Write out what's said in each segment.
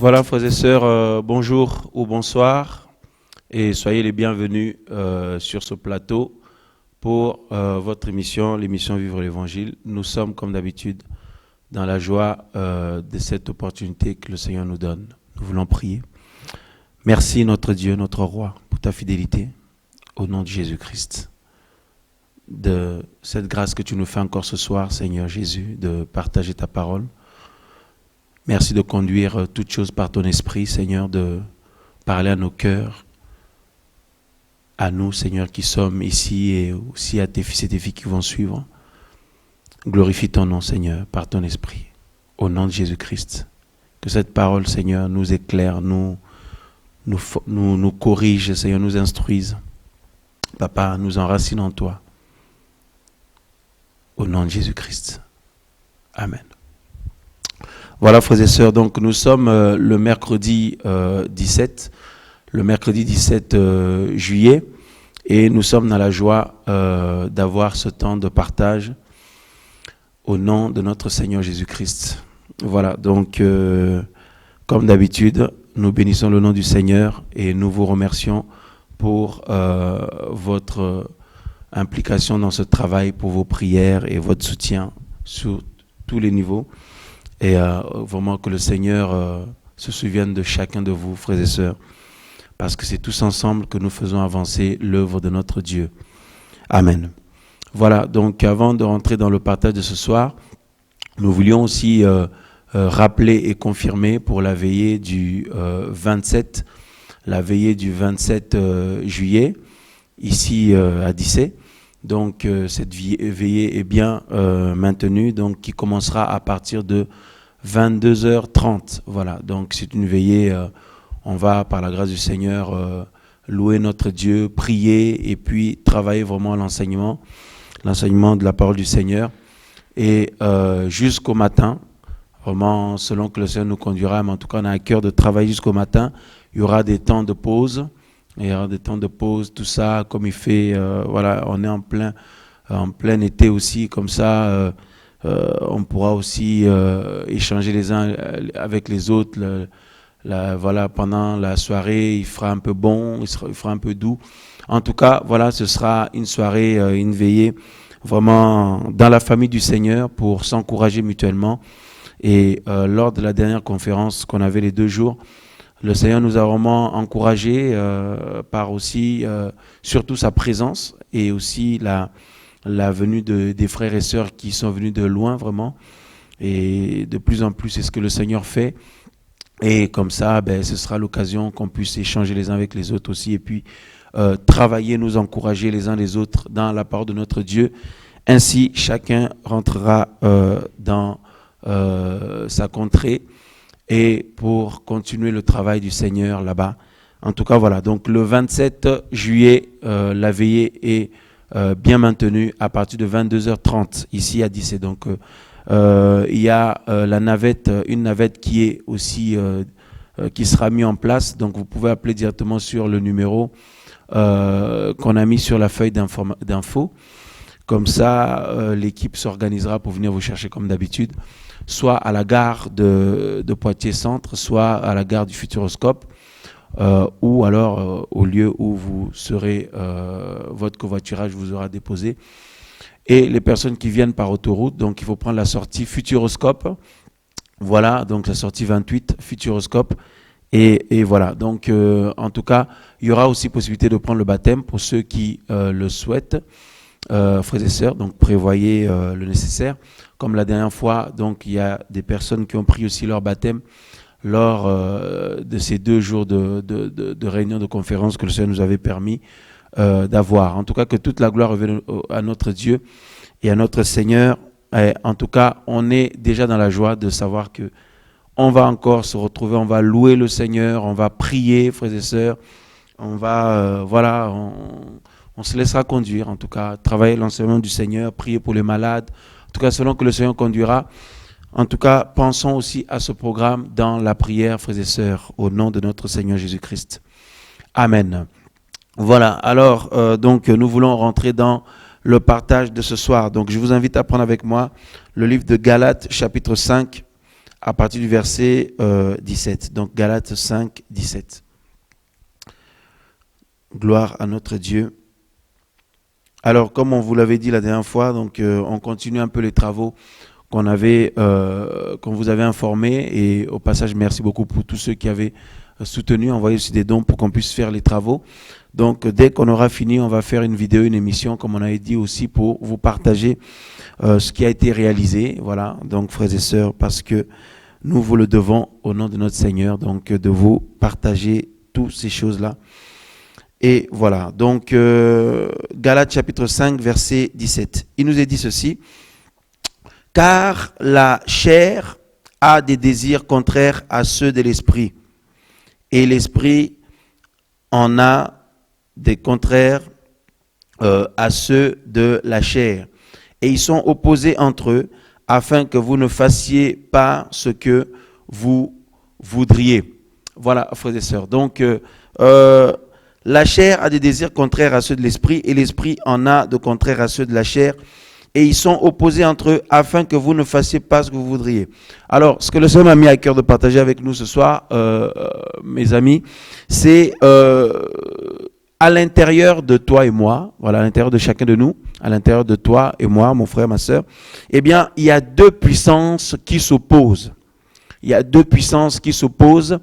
Voilà, frères et sœurs, bonjour ou bonsoir et soyez les bienvenus sur ce plateau pour votre émission, l'émission Vivre l'Évangile. Nous sommes comme d'habitude dans la joie de cette opportunité que le Seigneur nous donne. Nous voulons prier. Merci notre Dieu, notre Roi, pour ta fidélité au nom de Jésus-Christ. De cette grâce que tu nous fais encore ce soir, Seigneur Jésus, de partager ta parole. Merci de conduire toutes choses par ton esprit, Seigneur, de parler à nos cœurs, à nous, Seigneur, qui sommes ici et aussi à tes fils et tes filles qui vont suivre. Glorifie ton nom, Seigneur, par ton esprit, au nom de Jésus-Christ. Que cette parole, Seigneur, nous éclaire, nous corrige, Seigneur, nous instruise. Papa, nous enracine en toi. Au nom de Jésus-Christ. Amen. Voilà, frères et sœurs, donc nous sommes le mercredi 17 juillet, et nous sommes dans la joie d'avoir ce temps de partage au nom de notre Seigneur Jésus-Christ. Voilà, donc comme d'habitude, nous bénissons le nom du Seigneur et nous vous remercions pour votre implication dans ce travail, pour vos prières et votre soutien sur tous les niveaux. Et vraiment que le Seigneur se souvienne de chacun de vous, frères et sœurs, parce que c'est tous ensemble que nous faisons avancer l'œuvre de notre Dieu. Amen. Voilà, donc avant de rentrer dans le partage de ce soir, nous voulions aussi rappeler et confirmer pour la veillée du 27 juillet, ici à Dissé. Donc cette veillée est bien maintenue, donc qui commencera à partir de 22h30. Voilà, donc c'est une veillée, on va par la grâce du Seigneur louer notre Dieu, prier et puis travailler vraiment à l'enseignement de la parole du Seigneur. Et jusqu'au matin, vraiment selon que le Seigneur nous conduira, mais en tout cas on a à cœur de travailler jusqu'au matin. Il y aura des temps de pause. Il y aura des temps de pause, tout ça, comme il fait, voilà, on est en plein été aussi, comme ça, on pourra aussi échanger les uns avec les autres. Voilà, pendant la soirée, il fera un peu bon, il fera un peu doux. En tout cas, voilà, ce sera une soirée, une veillée, vraiment dans la famille du Seigneur pour s'encourager mutuellement. Et lors de la dernière conférence qu'on avait les 2 jours, le Seigneur nous a vraiment encouragés par aussi, surtout sa présence et aussi la venue des frères et sœurs qui sont venus de loin vraiment. Et de plus en plus, c'est ce que le Seigneur fait. Et comme ça, ce sera l'occasion qu'on puisse échanger les uns avec les autres aussi et puis travailler, nous encourager les uns les autres dans la parole de notre Dieu. Ainsi, chacun rentrera dans sa contrée et pour continuer le travail du Seigneur là-bas. En tout cas, voilà. Donc, le 27 juillet, la veillée est bien maintenue à partir de 22h30 ici à Dissé. Donc, il y a une navette qui est aussi qui sera mise en place. Donc, vous pouvez appeler directement sur le numéro qu'on a mis sur la feuille d'info. Comme ça, l'équipe s'organisera pour venir vous chercher comme d'habitude, soit à la gare de Poitiers Centre, soit à la gare du Futuroscope, ou alors au lieu où vous serez, votre covoiturage vous aura déposé. Et les personnes qui viennent par autoroute, donc il faut prendre la sortie Futuroscope. Voilà, donc la sortie 28, Futuroscope. Et voilà, donc en tout cas, il y aura aussi possibilité de prendre le baptême pour ceux qui le souhaitent. Frères et sœurs, donc prévoyez le nécessaire. Comme la dernière fois, donc il y a des personnes qui ont pris aussi leur baptême lors de ces 2 jours de réunion de conférence que le Seigneur nous avait permis d'avoir. En tout cas, que toute la gloire revienne à notre Dieu et à notre Seigneur. Et en tout cas, on est déjà dans la joie de savoir que on va encore se retrouver, on va louer le Seigneur, on va prier, frères et sœurs, on va, on se laissera conduire, en tout cas, travailler l'enseignement du Seigneur, prier pour les malades, en tout cas, selon que le Seigneur conduira. En tout cas, pensons aussi à ce programme dans la prière, frères et sœurs, au nom de notre Seigneur Jésus-Christ. Amen. Voilà, alors, donc, nous voulons rentrer dans le partage de ce soir. Donc, je vous invite à prendre avec moi le livre de Galates, chapitre 5, à partir du verset 17. Donc Galates 5, 17. Gloire à notre Dieu. Alors, comme on vous l'avait dit la dernière fois, donc on continue un peu les travaux qu'on vous avait informés. Et au passage, merci beaucoup pour tous ceux qui avaient soutenu, envoyé aussi des dons pour qu'on puisse faire les travaux. Donc, dès qu'on aura fini, on va faire une vidéo, une émission, comme on avait dit aussi, pour vous partager ce qui a été réalisé. Voilà, donc frères et sœurs, parce que nous vous le devons au nom de notre Seigneur, donc de vous partager toutes ces choses-là. Et voilà, donc Galates chapitre 5, verset 17. Il nous est dit ceci: car la chair a des désirs contraires à ceux de l'esprit, et l'esprit en a des contraires à ceux de la chair. Et ils sont opposés entre eux, afin que vous ne fassiez pas ce que vous voudriez. Voilà, frères et sœurs. Donc, la chair a des désirs contraires à ceux de l'esprit, et l'esprit en a de contraires à ceux de la chair. Et ils sont opposés entre eux, afin que vous ne fassiez pas ce que vous voudriez. Alors, ce que le Seigneur m'a mis à cœur de partager avec nous ce soir, mes amis, c'est à l'intérieur de toi et moi, voilà, à l'intérieur de chacun de nous, à l'intérieur de toi et moi, mon frère, ma sœur, eh bien, il y a deux puissances qui s'opposent. Il y a deux puissances qui s'opposent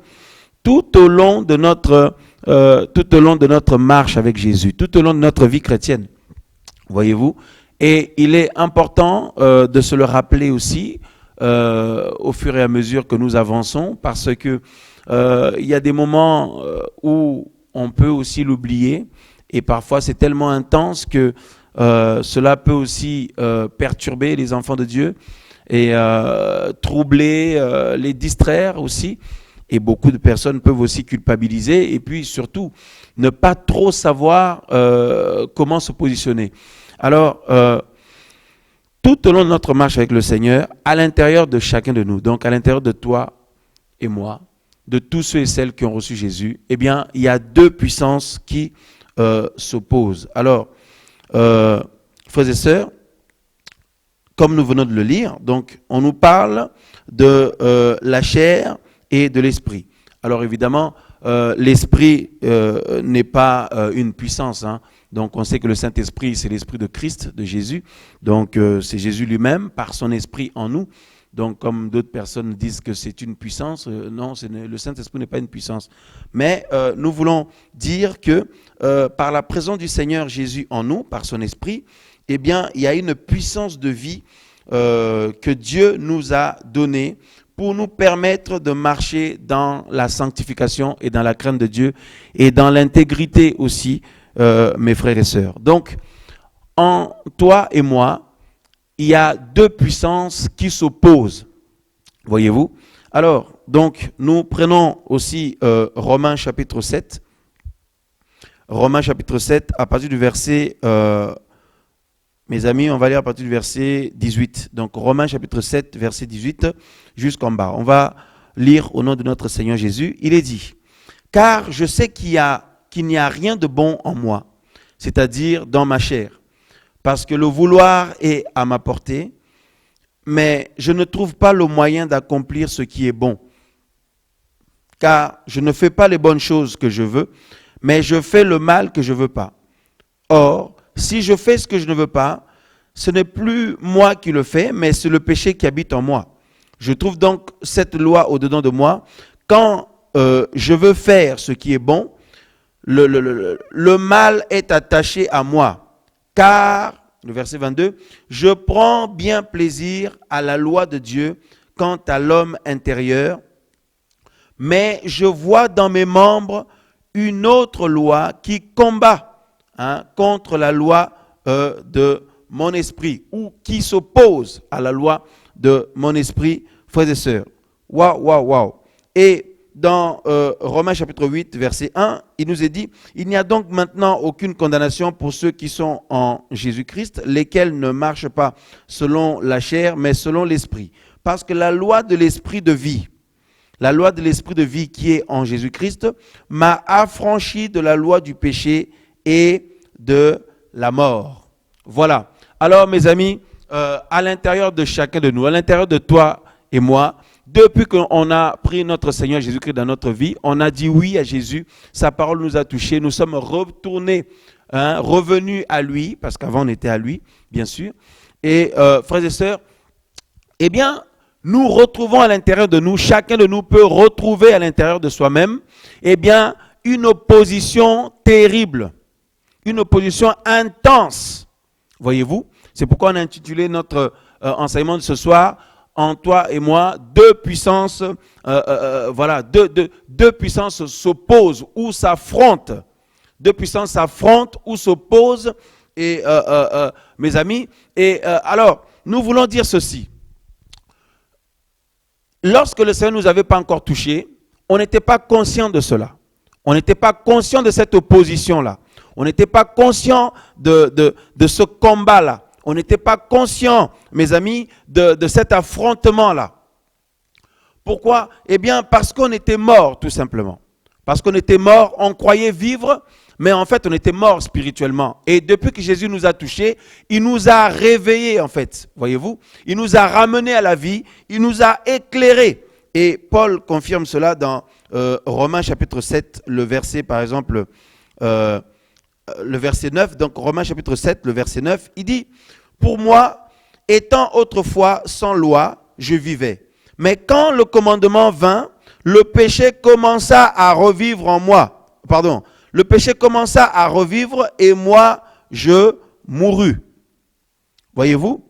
tout au long de notre marche avec Jésus, tout au long de notre vie chrétienne. Voyez-vous? Et il est important de se le rappeler aussi au fur et à mesure que nous avançons, parce que il y a des moments où on peut aussi l'oublier, et parfois c'est tellement intense que cela peut aussi perturber les enfants de Dieu et troubler, les distraire aussi. Et beaucoup de personnes peuvent aussi culpabiliser et puis surtout ne pas trop savoir comment se positionner. Alors, tout au long de notre marche avec le Seigneur, à l'intérieur de chacun de nous, donc à l'intérieur de toi et moi, de tous ceux et celles qui ont reçu Jésus, eh bien, il y a deux puissances qui s'opposent. Alors, frères et sœurs, comme nous venons de le lire, donc on nous parle de la chair et de l'esprit. Alors évidemment, l'esprit n'est pas une puissance, hein. Donc on sait que le Saint-Esprit, c'est l'Esprit de Christ, de Jésus. Donc c'est Jésus lui-même, par son Esprit en nous. Donc comme d'autres personnes disent que c'est une puissance, non, le Saint-Esprit n'est pas une puissance. Mais nous voulons dire que par la présence du Seigneur Jésus en nous, par son Esprit, eh bien il y a une puissance de vie que Dieu nous a donnée pour nous permettre de marcher dans la sanctification et dans la crainte de Dieu et dans l'intégrité aussi, mes frères et sœurs. Donc, en toi et moi, il y a deux puissances qui s'opposent. Voyez-vous? Alors, donc, nous prenons aussi Romains chapitre 7. Romains chapitre 7, à partir du verset... mes amis, on va lire à partir du verset 18. Donc, Romains chapitre 7, verset 18, jusqu'en bas. On va lire au nom de notre Seigneur Jésus. Il est dit: car je sais qu'il n'y a rien de bon en moi, c'est-à-dire dans ma chair, parce que le vouloir est à ma portée, mais je ne trouve pas le moyen d'accomplir ce qui est bon. Car je ne fais pas les bonnes choses que je veux, mais je fais le mal que je ne veux pas. Or, si je fais ce que je ne veux pas, ce n'est plus moi qui le fais, mais c'est le péché qui habite en moi. Je trouve donc cette loi au-dedans de moi. Quand je veux faire ce qui est bon, le mal est attaché à moi. Car, le verset 22, je prends bien plaisir à la loi de Dieu quant à l'homme intérieur, mais je vois dans mes membres une autre loi qui combat contre la loi de mon esprit, ou qui s'oppose à la loi de mon esprit, frères et sœurs. Waouh, waouh, waouh. Et dans Romains chapitre 8, verset 1, il nous est dit: il n'y a donc maintenant aucune condamnation pour ceux qui sont en Jésus-Christ, lesquels ne marchent pas selon la chair, mais selon l'esprit. Parce que la loi de l'esprit de vie, qui est en Jésus-Christ, m'a affranchi de la loi du péché et de la mort. Voilà. Alors, mes amis, à l'intérieur de chacun de nous, à l'intérieur de toi et moi, depuis qu'on a pris notre Seigneur Jésus-Christ dans notre vie, on a dit oui à Jésus, sa parole nous a touchés, nous sommes retournés, revenus à lui, parce qu'avant on était à lui, bien sûr. Et frères et sœurs, eh bien, nous retrouvons à l'intérieur de nous, chacun de nous peut retrouver à l'intérieur de soi-même, eh bien, une opposition terrible, une opposition intense, voyez-vous. C'est pourquoi on a intitulé notre enseignement de ce soir, en toi et moi, deux puissances, deux puissances s'opposent ou s'affrontent. Deux puissances s'affrontent ou s'opposent, et mes amis. Et alors, nous voulons dire ceci. Lorsque le Seigneur ne nous avait pas encore touchés, on n'était pas conscient de cela. On n'était pas conscient de cette opposition-là. On n'était pas conscient de ce combat-là. On n'était pas conscient, mes amis, de cet affrontement-là. Pourquoi? Eh bien, parce qu'on était mort, tout simplement. Parce qu'on était mort, on croyait vivre, mais en fait, on était mort spirituellement. Et depuis que Jésus nous a touchés, il nous a réveillés, en fait. Voyez-vous? Il nous a ramenés à la vie, il nous a éclairés. Et Paul confirme cela dans Romains chapitre 7, le verset, par exemple, le verset 9. Donc, Romains chapitre 7, le verset 9, il dit « Pour moi, étant autrefois sans loi, je vivais. Mais quand le commandement vint, le péché commença à revivre en moi. » Pardon. Le péché commença à revivre et moi, je mourus. Voyez-vous?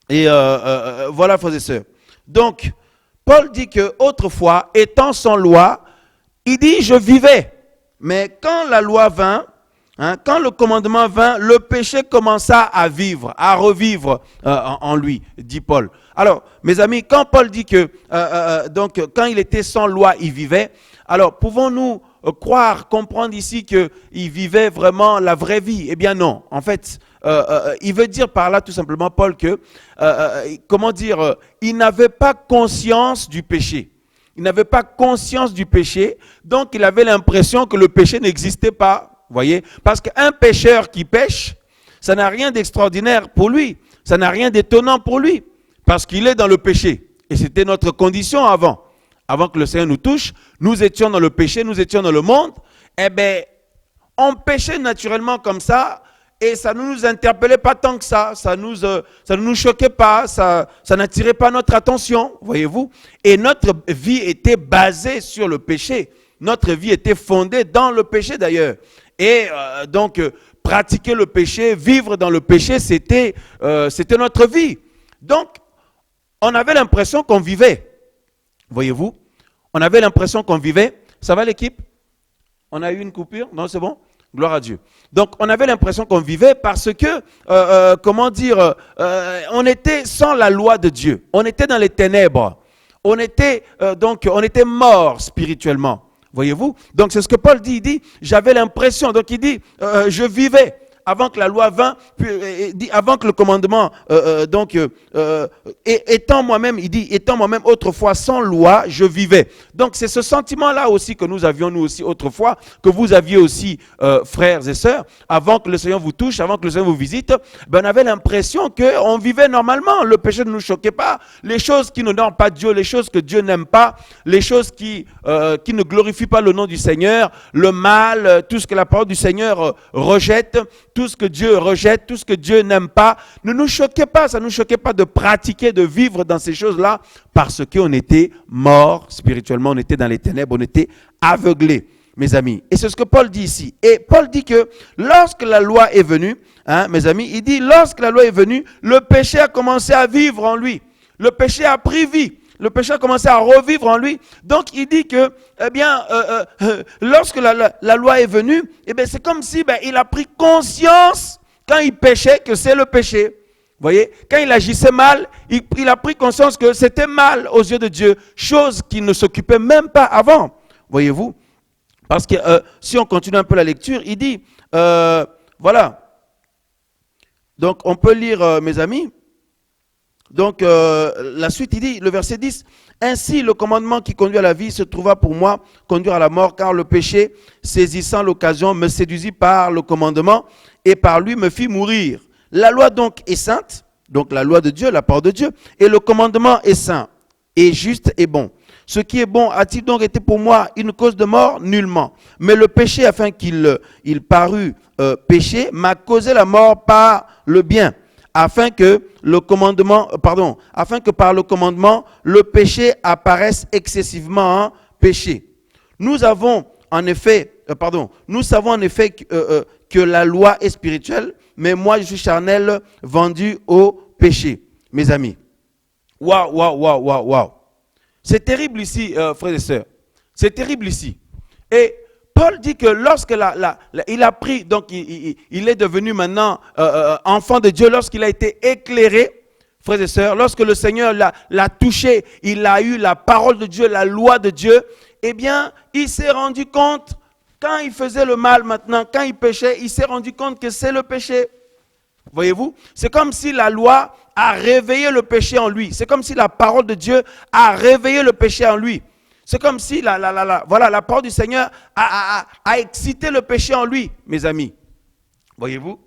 Et voilà, frères et sœurs. Donc, Paul dit que autrefois, étant sans loi, il dit je vivais. Mais quand la loi vint, quand le commandement vint, le péché commença à vivre, à revivre en lui, dit Paul. Alors, mes amis, quand Paul dit que donc quand il était sans loi, il vivait, alors pouvons-nous croire, comprendre ici qu'il vivait vraiment la vraie vie? Eh bien non. En fait, il veut dire par là tout simplement, Paul, que, il n'avait pas conscience du péché. Il n'avait pas conscience du péché, donc il avait l'impression que le péché n'existait pas. Voyez? Parce qu'un pécheur qui pêche, ça n'a rien d'extraordinaire pour lui. Ça n'a rien d'étonnant pour lui. Parce qu'il est dans le péché. Et c'était notre condition avant. Avant que le Seigneur nous touche, nous étions dans le péché, nous étions dans le monde. Eh bien, on péchait naturellement comme ça. Et ça ne nous interpellait pas tant que ça. Ça ne nous choquait pas. Ça n'attirait pas notre attention. Voyez-vous? Et notre vie était basée sur le péché. Notre vie était fondée dans le péché d'ailleurs. Et donc, pratiquer le péché, vivre dans le péché, c'était notre vie. Donc, on avait l'impression qu'on vivait. Voyez-vous? On avait l'impression qu'on vivait. Ça va l'équipe? On a eu une coupure? Non, c'est bon? Gloire à Dieu. Donc, on avait l'impression qu'on vivait parce que, on était sans la loi de Dieu. On était dans les ténèbres. On était mort spirituellement. Voyez-vous? Donc, c'est ce que Paul dit. Il dit, j'avais l'impression. Donc, il dit, je vivais avant que la loi vint, avant que le commandement, étant moi-même, il dit, étant moi-même autrefois sans loi, je vivais. Donc, c'est ce sentiment-là aussi que nous avions, nous aussi, autrefois, que vous aviez aussi, frères et sœurs, avant que le Seigneur vous touche, avant que le Seigneur vous visite, on avait l'impression qu'on vivait normalement. Le péché ne nous choquait pas. Les choses qui n'honorent pas Dieu, les choses que Dieu n'aime pas, les choses qui ne glorifient pas le nom du Seigneur, le mal, tout ce que la parole du Seigneur rejette, tout ce que Dieu rejette, tout ce que Dieu n'aime pas, ne nous choquait pas. Ça ne nous choquait pas de pratiquer, de vivre dans ces choses-là, parce qu'on était morts spirituellement, on était dans les ténèbres, on était aveuglés, mes amis. Et c'est ce que Paul dit ici. Et Paul dit que lorsque la loi est venue, mes amis, il dit, lorsque la loi est venue, le péché a commencé à vivre en lui. Le péché a pris vie. Le péché a commencé à revivre en lui. Donc, il dit que, lorsque la loi est venue, c'est comme si il a pris conscience, quand il péchait, que c'est le péché. Vous voyez, quand il agissait mal, il a pris conscience que c'était mal aux yeux de Dieu, chose qu'il ne s'occupait même pas avant. Voyez-vous? Parce que si on continue un peu la lecture, il dit, voilà. Donc, on peut lire, mes amis. Donc, la suite, il dit, le verset 10, « Ainsi, le commandement qui conduit à la vie se trouva pour moi conduire à la mort, car le péché, saisissant l'occasion, me séduisit par le commandement et par lui me fit mourir. La loi donc est sainte, donc la loi de Dieu, la parole de Dieu, et le commandement est saint. et juste et bon. Ce qui est bon a-t-il donc été pour moi une cause de mort? Nullement. Mais le péché, afin qu'il parût péché, m'a causé la mort par le bien, afin que par le commandement, le péché apparaisse excessivement en péché. Nous savons en effet que la loi est spirituelle, mais moi je suis charnel, vendu au péché, mes amis. Waouh. C'est terrible ici, frères et sœurs. C'est terrible ici. Et Paul dit que lorsque il a pris, donc il est devenu maintenant enfant de Dieu, lorsqu'il a été éclairé, frères et sœurs, lorsque le Seigneur l'a touché, il a eu la parole de Dieu, la loi de Dieu, eh bien, il s'est rendu compte, quand il faisait le mal maintenant, quand il péchait, il s'est rendu compte que c'est le péché. Voyez-vous, c'est comme si la loi a réveillé le péché en lui. C'est comme si la parole de Dieu a réveillé le péché en lui. C'est comme si la parole du Seigneur a excité le péché en lui, mes amis. Voyez-vous?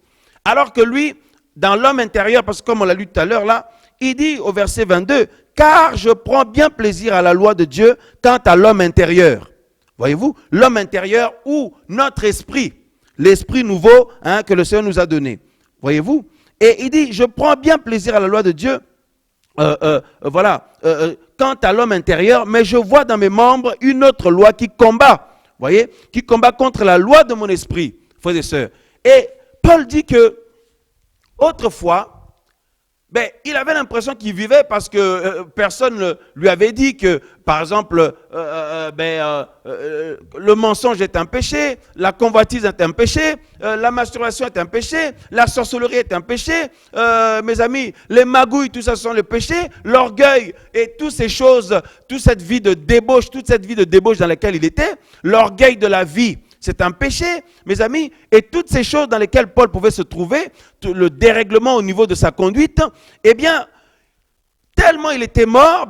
Alors que lui, dans l'homme intérieur, parce que comme on l'a lu tout à l'heure là, il dit au verset 22, « Car je prends bien plaisir à la loi de Dieu quant à l'homme intérieur. » Voyez-vous? L'homme intérieur ou notre esprit, l'esprit nouveau que le Seigneur nous a donné. Voyez-vous? Et il dit, je prends bien plaisir à la loi de Dieu, quant à l'homme intérieur, mais je vois dans mes membres une autre loi qui combat, voyez, qui combat contre la loi de mon esprit, frères et sœurs. Et Paul dit que, autrefois, il avait l'impression qu'il vivait parce que personne ne lui avait dit que, par exemple, le mensonge est un péché, la convoitise est un péché, la masturbation est un péché, la sorcellerie est un péché, mes amis, les magouilles, tout ça sont les péchés, l'orgueil et toutes ces choses, toute cette vie de débauche dans laquelle il était, l'orgueil de la vie, c'est un péché, mes amis, et toutes ces choses dans lesquelles Paul pouvait se trouver, le dérèglement au niveau de sa conduite, eh bien, tellement il était mort,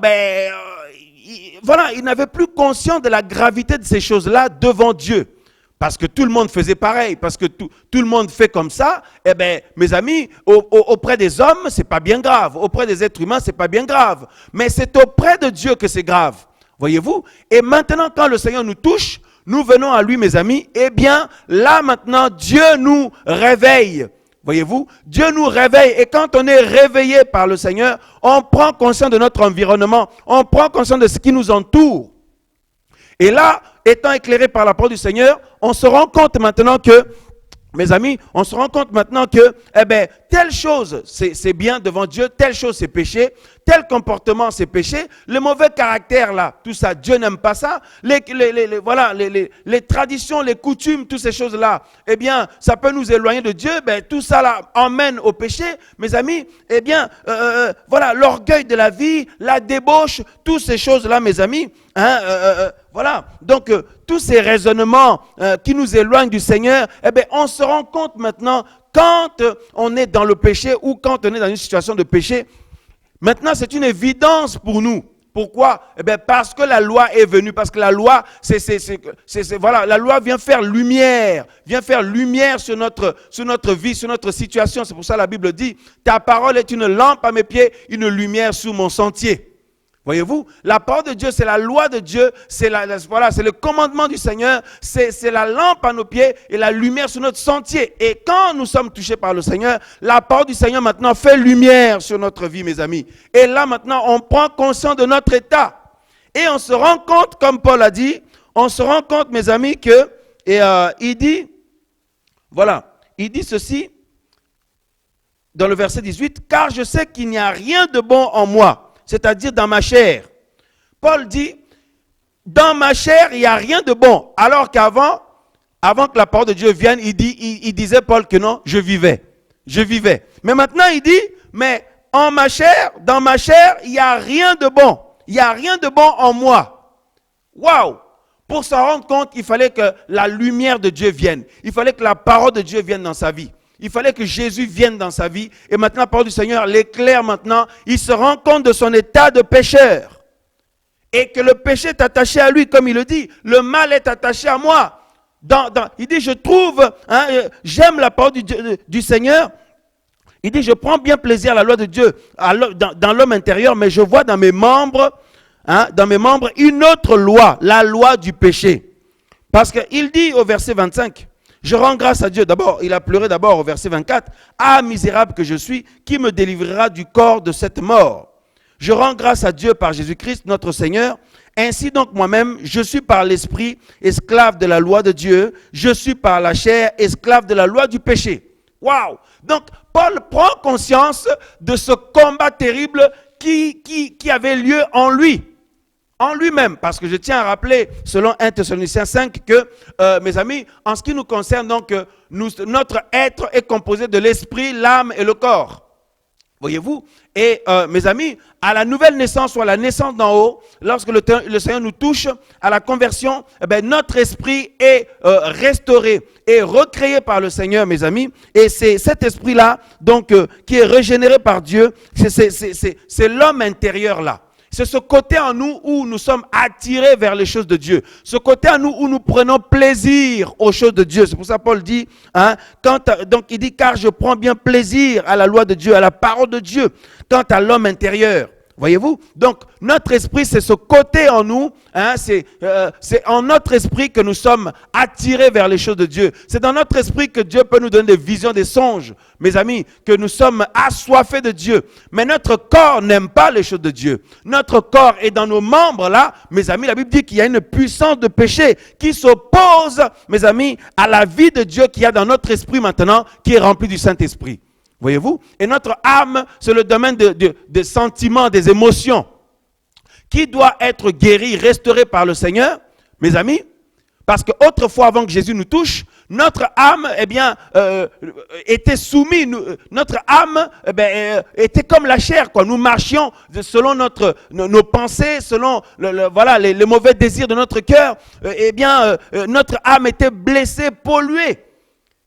il n'avait plus conscience de la gravité de ces choses-là devant Dieu. Parce que tout le monde faisait pareil, parce que tout le monde fait comme ça, mes amis, auprès des hommes, c'est pas bien grave, auprès des êtres humains, c'est pas bien grave, mais c'est auprès de Dieu que c'est grave, voyez-vous? Et maintenant, quand le Seigneur nous touche, nous venons à lui, mes amis, eh bien, là maintenant, Dieu nous réveille. Voyez-vous, Dieu nous réveille et quand on est réveillé par le Seigneur, on prend conscience de notre environnement, on prend conscience de ce qui nous entoure. Et là, étant éclairé par la parole du Seigneur, on se rend compte maintenant que, mes amis, on se rend compte maintenant que, telle chose, c'est bien devant Dieu, telle chose, c'est péché, tel comportement, c'est péché, le mauvais caractère, là, tout ça, Dieu n'aime pas ça, les traditions, les coutumes, toutes ces choses-là, eh bien, ça peut nous éloigner de Dieu, tout ça, là, emmène au péché, mes amis, eh bien, l'orgueil de la vie, la débauche, toutes ces choses-là, mes amis, donc, tous ces raisonnements qui nous éloignent du Seigneur, on se rend compte maintenant, quand on est dans le péché ou quand on est dans une situation de péché, maintenant c'est une évidence pour nous. Pourquoi? Parce que la loi est venue, parce que la loi, la loi vient faire lumière sur notre vie, sur notre situation. C'est pour ça que la Bible dit, ta parole est une lampe à mes pieds, une lumière sur mon sentier. Voyez-vous, la parole de Dieu, c'est la loi de Dieu, c'est le commandement du Seigneur, c'est la lampe à nos pieds et la lumière sur notre sentier. Et quand nous sommes touchés par le Seigneur, la parole du Seigneur maintenant fait lumière sur notre vie, mes amis. Et là maintenant, on prend conscience de notre état. Et on se rend compte, comme Paul a dit, on se rend compte, mes amis, que, il dit ceci, dans le verset 18, « Car je sais qu'il n'y a rien de bon en moi. » C'est-à-dire dans ma chair. Paul dit, dans ma chair, il n'y a rien de bon. Alors qu'avant que la parole de Dieu vienne, il disait Paul que non, je vivais. Mais maintenant, il dit, mais dans ma chair, il n'y a rien de bon. Il n'y a rien de bon en moi. Waouh! Pour s'en rendre compte, il fallait que la lumière de Dieu vienne. Il fallait que la parole de Dieu vienne dans sa vie. Il fallait que Jésus vienne dans sa vie. Et maintenant, la parole du Seigneur l'éclaire maintenant. Il se rend compte de son état de pécheur. Et que le péché est attaché à lui, comme il le dit. Le mal est attaché à moi. Il dit, j'aime la parole du Seigneur. Il dit, je prends bien plaisir à la loi de Dieu dans l'homme intérieur, mais je vois dans mes membres dans mes membres une autre loi, la loi du péché. Parce qu'il dit au verset 25, je rends grâce à Dieu. D'abord, il a pleuré d'abord au verset 24. Ah, misérable que je suis, qui me délivrera du corps de cette mort? Je rends grâce à Dieu par Jésus-Christ, notre Seigneur. Ainsi donc moi-même, je suis par l'esprit esclave de la loi de Dieu. Je suis par la chair esclave de la loi du péché. Waouh! Donc, Paul prend conscience de ce combat terrible qui avait lieu en lui. En lui-même, parce que je tiens à rappeler, selon 1 Thessaloniciens 5, que, mes amis, en ce qui nous concerne, donc, notre être est composé de l'esprit, l'âme et le corps. Voyez-vous? Et, mes amis, à la nouvelle naissance ou à la naissance d'en haut, lorsque le Seigneur nous touche, à la conversion, eh bien, notre esprit est restauré et recréé par le Seigneur, mes amis. Et c'est cet esprit-là, donc, qui est régénéré par Dieu, c'est l'homme intérieur-là. C'est ce côté en nous où nous sommes attirés vers les choses de Dieu. Ce côté en nous où nous prenons plaisir aux choses de Dieu. C'est pour ça que Paul dit, donc il dit, car je prends bien plaisir à la loi de Dieu, à la parole de Dieu, quant à l'homme intérieur. Voyez-vous? Donc, notre esprit, c'est ce côté en nous, c'est en notre esprit que nous sommes attirés vers les choses de Dieu. C'est dans notre esprit que Dieu peut nous donner des visions, des songes, mes amis, que nous sommes assoiffés de Dieu. Mais notre corps n'aime pas les choses de Dieu. Notre corps est dans nos membres, là, mes amis, la Bible dit qu'il y a une puissance de péché qui s'oppose, mes amis, à la vie de Dieu qu'il y a dans notre esprit maintenant, qui est rempli du Saint-Esprit. Voyez-vous? Et notre âme, c'est le domaine des sentiments, des émotions, qui doit être guéri, restauré par le Seigneur, mes amis, parce qu'autrefois, avant que Jésus nous touche, notre âme, était soumise, notre âme, était comme la chair, quoi. Nous marchions selon nos pensées, selon les mauvais désirs de notre cœur, notre âme était blessée, polluée.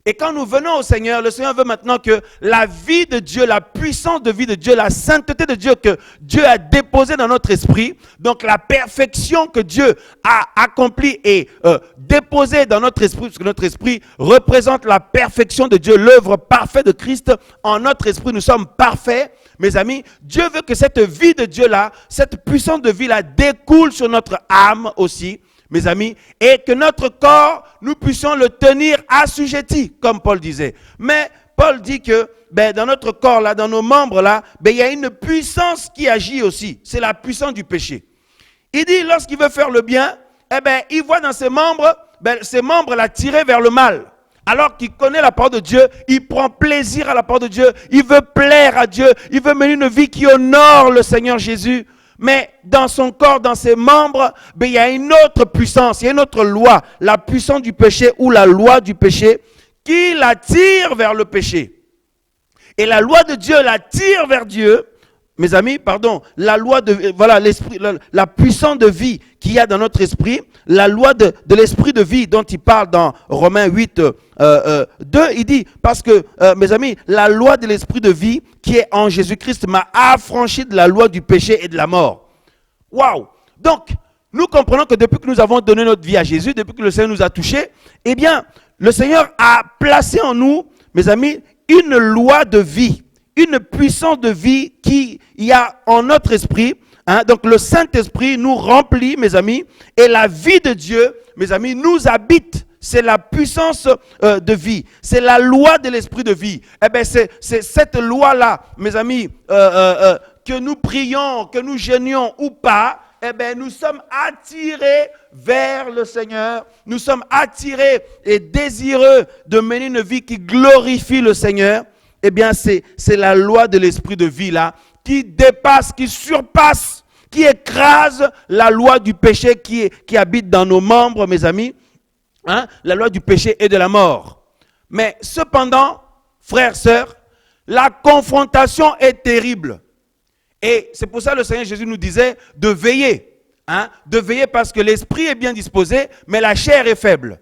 Et quand nous venons au Seigneur, le Seigneur veut maintenant que la vie de Dieu, la puissance de vie de Dieu, la sainteté de Dieu que Dieu a déposée dans notre esprit, donc la perfection que Dieu a accomplie et déposée dans notre esprit, parce que notre esprit représente la perfection de Dieu, l'œuvre parfaite de Christ. En notre esprit, nous sommes parfaits. Mes amis, Dieu veut que cette vie de Dieu-là, cette puissance de vie-là découle sur notre âme aussi, mes amis, et que notre corps, nous puissions le tenir assujetti, comme Paul disait. Mais Paul dit que dans notre corps, là, dans nos membres, là, il y a une puissance qui agit aussi. C'est la puissance du péché. Il dit, lorsqu'il veut faire le bien, il voit dans ses membres la tirer vers le mal. Alors qu'il connaît la parole de Dieu, il prend plaisir à la parole de Dieu, il veut plaire à Dieu, il veut mener une vie qui honore le Seigneur Jésus. Mais dans son corps, dans ses membres, il y a une autre puissance, il y a une autre loi, la puissance du péché ou la loi du péché qui l'attire vers le péché. Et la loi de Dieu l'attire vers Dieu, mes amis, la loi de, l'esprit, la puissance de vie qu'il y a dans notre esprit, la loi de l'esprit de vie dont il parle dans Romains 8, 2, il dit, parce que, mes amis, la loi de l'esprit de vie qui est en Jésus-Christ m'a affranchi de la loi du péché et de la mort. Waouh! Donc, nous comprenons que depuis que nous avons donné notre vie à Jésus, depuis que le Seigneur nous a touchés, eh bien, le Seigneur a placé en nous, mes amis, une loi de vie, une puissance de vie qui y a en notre esprit. Donc le Saint-Esprit nous remplit, mes amis, et la vie de Dieu, mes amis, nous habite. C'est la puissance de vie. C'est la loi de l'esprit de vie. C'est cette loi-là, mes amis, que nous prions, que nous gênions ou pas, nous sommes attirés vers le Seigneur. Nous sommes attirés et désireux de mener une vie qui glorifie le Seigneur. C'est la loi de l'esprit de vie là qui dépasse, qui surpasse, qui écrase la loi du péché qui habite dans nos membres, mes amis. La loi du péché et de la mort. Mais cependant, frères, sœurs, la confrontation est terrible. Et c'est pour ça que le Seigneur Jésus nous disait de veiller. De veiller parce que l'esprit est bien disposé, mais la chair est faible.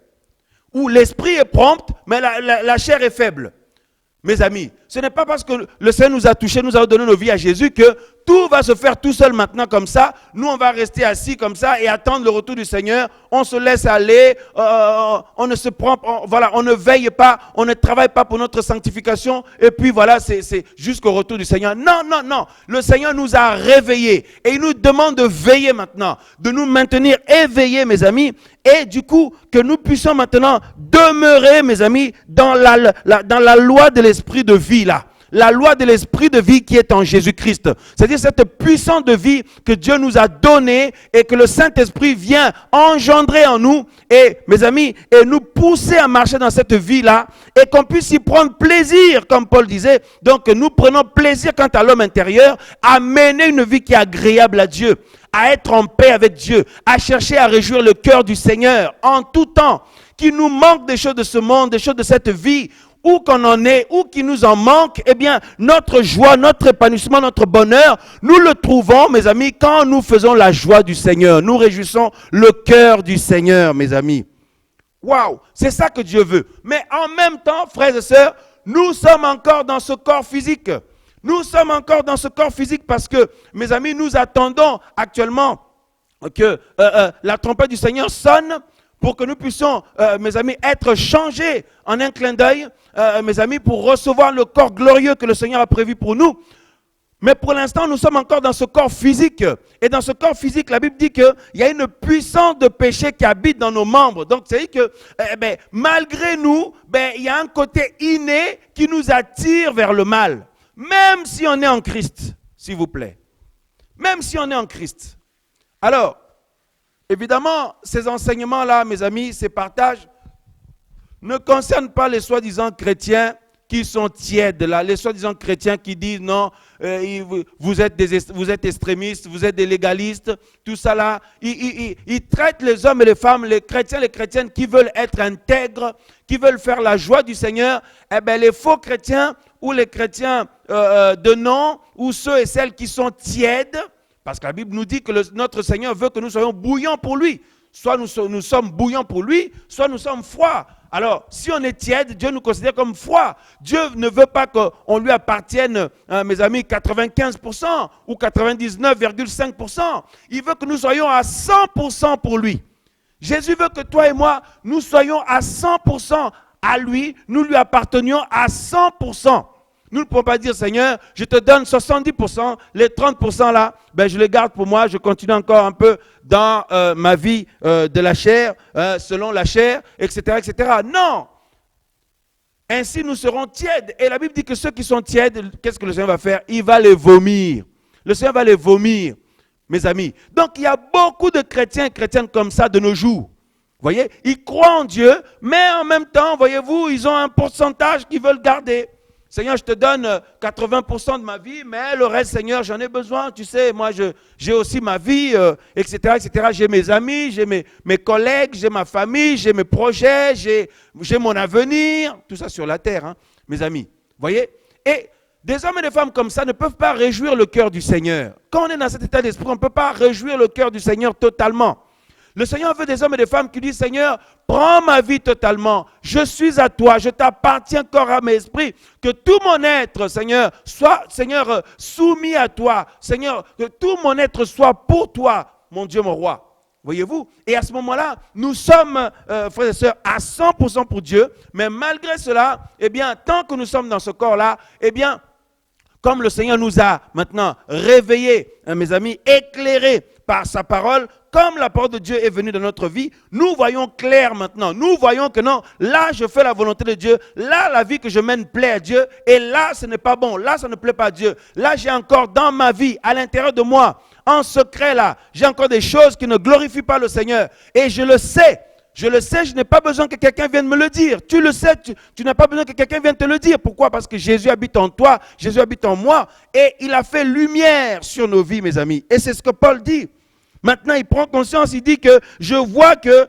Ou l'esprit est prompt, mais la chair est faible. Mes amis, Ce n'est pas parce que le Seigneur nous a touchés, nous a donné nos vies à Jésus que tout va se faire tout seul maintenant comme ça. Nous, on va rester assis comme ça et attendre le retour du Seigneur. On se laisse aller, on ne se prend, on ne veille pas, on ne travaille pas pour notre sanctification. Et puis voilà, c'est jusqu'au retour du Seigneur. Non, non, non. Le Seigneur nous a réveillés et il nous demande de veiller maintenant, de nous maintenir éveillés, mes amis. Et du coup, que nous puissions maintenant demeurer, mes amis, dans la loi de l'esprit de vie là. La loi de l'esprit de vie qui est en Jésus-Christ. C'est-à-dire cette puissance de vie que Dieu nous a donnée et que le Saint-Esprit vient engendrer en nous et, mes amis, et nous pousser à marcher dans cette vie-là et qu'on puisse y prendre plaisir, comme Paul disait. Donc, nous prenons plaisir quant à l'homme intérieur à mener une vie qui est agréable à Dieu, à être en paix avec Dieu, à chercher à réjouir le cœur du Seigneur en tout temps, qu'il nous manque des choses de ce monde, des choses de cette vie, où qu'on en est, où qu'il nous en manque, eh bien, notre joie, notre épanouissement, notre bonheur, nous le trouvons, mes amis, quand nous faisons la joie du Seigneur. Nous réjouissons le cœur du Seigneur, mes amis. Waouh, c'est ça que Dieu veut. Mais en même temps, frères et sœurs, nous sommes encore dans ce corps physique. Nous sommes encore dans ce corps physique parce que, mes amis, nous attendons actuellement que la trompette du Seigneur sonne pour que nous puissions, mes amis, être changés en un clin d'œil, mes amis, pour recevoir le corps glorieux que le Seigneur a prévu pour nous. Mais pour l'instant, nous sommes encore dans ce corps physique. Et dans ce corps physique, la Bible dit qu'il y a une puissance de péché qui habite dans nos membres. Donc, c'est que malgré nous, il y a un côté inné qui nous attire vers le mal. Même si on est en Christ, s'il vous plaît. Même si on est en Christ. Alors, évidemment, ces enseignements-là, mes amis, ces partages, ne concernent pas les soi-disant chrétiens qui sont tièdes, là, les soi-disant chrétiens qui disent non, vous êtes extrémistes, vous êtes des légalistes, tout ça là. Ils traitent les hommes et les femmes, les chrétiens, les chrétiennes qui veulent être intègres, qui veulent faire la joie du Seigneur. Eh bien, les faux chrétiens ou les chrétiens de nom, ou ceux et celles qui sont tièdes, parce que la Bible nous dit que notre Seigneur veut que nous soyons bouillants pour lui. Soit nous sommes bouillants pour lui, soit nous sommes froids. Alors, si on est tiède, Dieu nous considère comme froids. Dieu ne veut pas qu'on lui appartienne, mes amis, 95% ou 99,5%. Il veut que nous soyons à 100% pour lui. Jésus veut que toi et moi, nous soyons à 100% à lui, nous lui appartenions à 100%. Nous ne pouvons pas dire, Seigneur, je te donne 70%, les 30% là, je les garde pour moi, je continue encore un peu dans ma vie de la chair, selon la chair, etc., etc. Non! Ainsi, nous serons tièdes. Et la Bible dit que ceux qui sont tièdes, qu'est-ce que le Seigneur va faire? Il va les vomir. Le Seigneur va les vomir, mes amis. Donc, il y a beaucoup de chrétiens et chrétiennes comme ça de nos jours. Vous voyez? Ils croient en Dieu, mais en même temps, voyez-vous, ils ont un pourcentage qu'ils veulent garder. Seigneur, je te donne 80% de ma vie, mais le reste, Seigneur, j'en ai besoin. Tu sais, moi, j'ai aussi ma vie, etc., etc. J'ai mes amis, j'ai mes collègues, j'ai ma famille, j'ai mes projets, j'ai mon avenir. Tout ça sur la terre, hein, mes amis. Vous voyez? Et des hommes et des femmes comme ça ne peuvent pas réjouir le cœur du Seigneur. Quand on est dans cet état d'esprit, on ne peut pas réjouir le cœur du Seigneur totalement. Le Seigneur veut des hommes et des femmes qui disent, Seigneur, prends ma vie totalement. Je suis à toi, je t'appartiens corps, âme et esprit. Que tout mon être, Seigneur, soit, Seigneur, soumis à toi. Seigneur, que tout mon être soit pour toi, mon Dieu, mon roi. Voyez-vous? Et à ce moment-là, nous sommes, frères et sœurs, à 100% pour Dieu. Mais malgré cela, eh bien, tant que nous sommes dans ce corps-là, eh bien, comme le Seigneur nous a maintenant réveillés, mes amis, éclairés par sa parole, comme la parole de Dieu est venue dans notre vie, nous voyons clair maintenant. Nous voyons que non, là je fais la volonté de Dieu, là la vie que je mène plaît à Dieu, et là ce n'est pas bon, là ça ne plaît pas à Dieu. Là j'ai encore dans ma vie, à l'intérieur de moi, en secret là, j'ai encore des choses qui ne glorifient pas le Seigneur. Et je le sais. Je le sais, je n'ai pas besoin que quelqu'un vienne me le dire. Tu le sais, tu n'as pas besoin que quelqu'un vienne te le dire. Pourquoi? Parce que Jésus habite en toi, Jésus habite en moi, et il a fait lumière sur nos vies, mes amis. Et c'est ce que Paul dit. Maintenant, il prend conscience, il dit que je vois que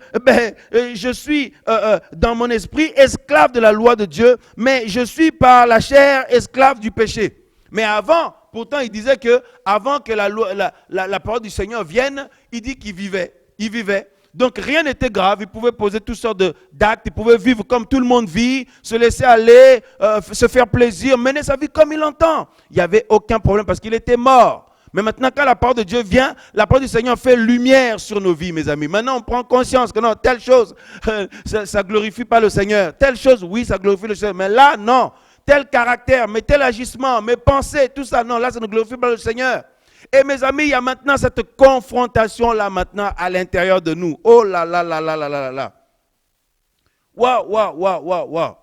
je suis dans mon esprit esclave de la loi de Dieu, mais je suis par la chair esclave du péché. Mais avant, pourtant, il disait que avant que la parole du Seigneur vienne, il dit qu'il vivait. Il vivait. Donc rien n'était grave, il pouvait poser toutes sortes d'actes, il pouvait vivre comme tout le monde vit, se laisser aller, se faire plaisir, mener sa vie comme il l'entend. Il n'y avait aucun problème parce qu'il était mort. Mais maintenant, quand la parole de Dieu vient, la parole du Seigneur fait lumière sur nos vies, mes amis. Maintenant, on prend conscience que non, telle chose, ça ne glorifie pas le Seigneur. Telle chose, oui, ça glorifie le Seigneur. Mais là, non. Tel caractère, mais tel agissement, mes pensées, tout ça, non, là, ça ne glorifie pas le Seigneur. Et mes amis, il y a maintenant cette confrontation-là maintenant à l'intérieur de nous. Oh là là là là là là là. Waouh, waouh, waouh, waouh, waouh.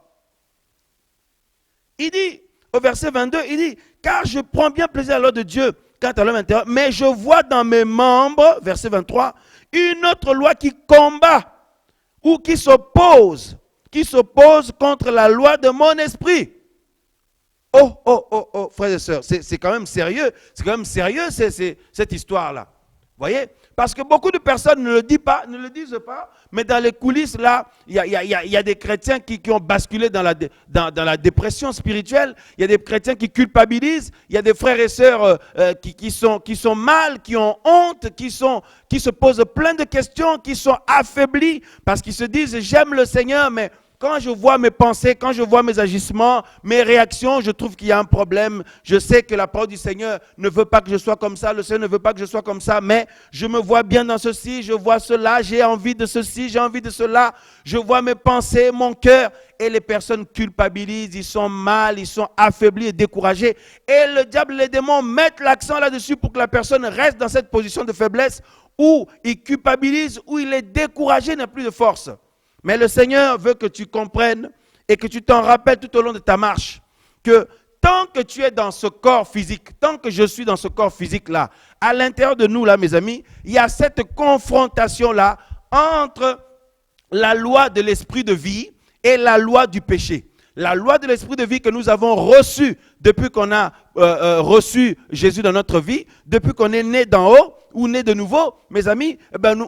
Il dit, au verset 22, il dit, car je prends bien plaisir à l'ordre de Dieu quant à l'homme intérieur, mais je vois dans mes membres, verset 23, une autre loi qui combat ou qui s'oppose contre la loi de mon esprit. Oh, oh, oh, oh, frères et sœurs, c'est quand même sérieux, cette histoire-là. Vous voyez? Parce que beaucoup de personnes ne le disent pas, mais dans les coulisses, là, il y a des chrétiens qui ont basculé dans la dépression spirituelle, il y a des chrétiens qui culpabilisent, il y a des frères et sœurs qui sont mal, qui ont honte, qui se posent plein de questions, qui sont affaiblis, parce qu'ils se disent, j'aime le Seigneur, mais quand je vois mes pensées, quand je vois mes agissements, mes réactions, je trouve qu'il y a un problème. Je sais que la parole du Seigneur ne veut pas que je sois comme ça, le Seigneur ne veut pas que je sois comme ça, mais je me vois bien dans ceci, je vois cela, j'ai envie de ceci, j'ai envie de cela. Je vois mes pensées, mon cœur, et les personnes culpabilisent, ils sont mal, ils sont affaiblis et découragés. Et le diable, les démons mettent l'accent là-dessus pour que la personne reste dans cette position de faiblesse où il culpabilise, où il est découragé, n'a plus de force. Mais le Seigneur veut que tu comprennes et que tu t'en rappelles tout au long de ta marche que tant que tu es dans ce corps physique, tant que je suis dans ce corps physique-là, à l'intérieur de nous, là, mes amis, il y a cette confrontation-là entre la loi de l'esprit de vie et la loi du péché. La loi de l'esprit de vie que nous avons reçue depuis qu'on a reçu Jésus dans notre vie, depuis qu'on est né d'en haut ou né de nouveau, mes amis,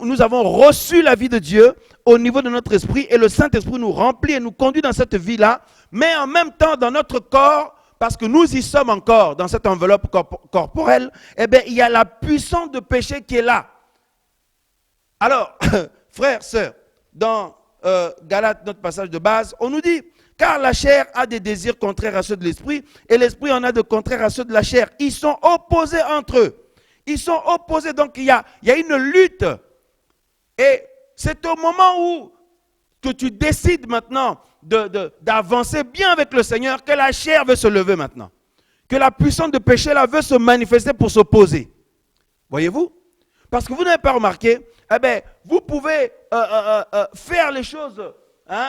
nous avons reçu la vie de Dieu au niveau de notre esprit et le Saint-Esprit nous remplit et nous conduit dans cette vie-là, mais en même temps dans notre corps, parce que nous y sommes encore dans cette enveloppe corporelle, il y a la puissance de péché qui est là. Alors, frères, sœurs, dans Galates, notre passage de base, on nous dit, car la chair a des désirs contraires à ceux de l'esprit, et l'esprit en a de contraires à ceux de la chair. Ils sont opposés entre eux. Ils sont opposés, donc il y a une lutte. Et c'est au moment où que tu décides maintenant d'avancer bien avec le Seigneur que la chair veut se lever maintenant. Que la puissance de péché là veut se manifester pour s'opposer. Voyez-vous? Parce que vous n'avez pas remarqué, vous pouvez faire les choses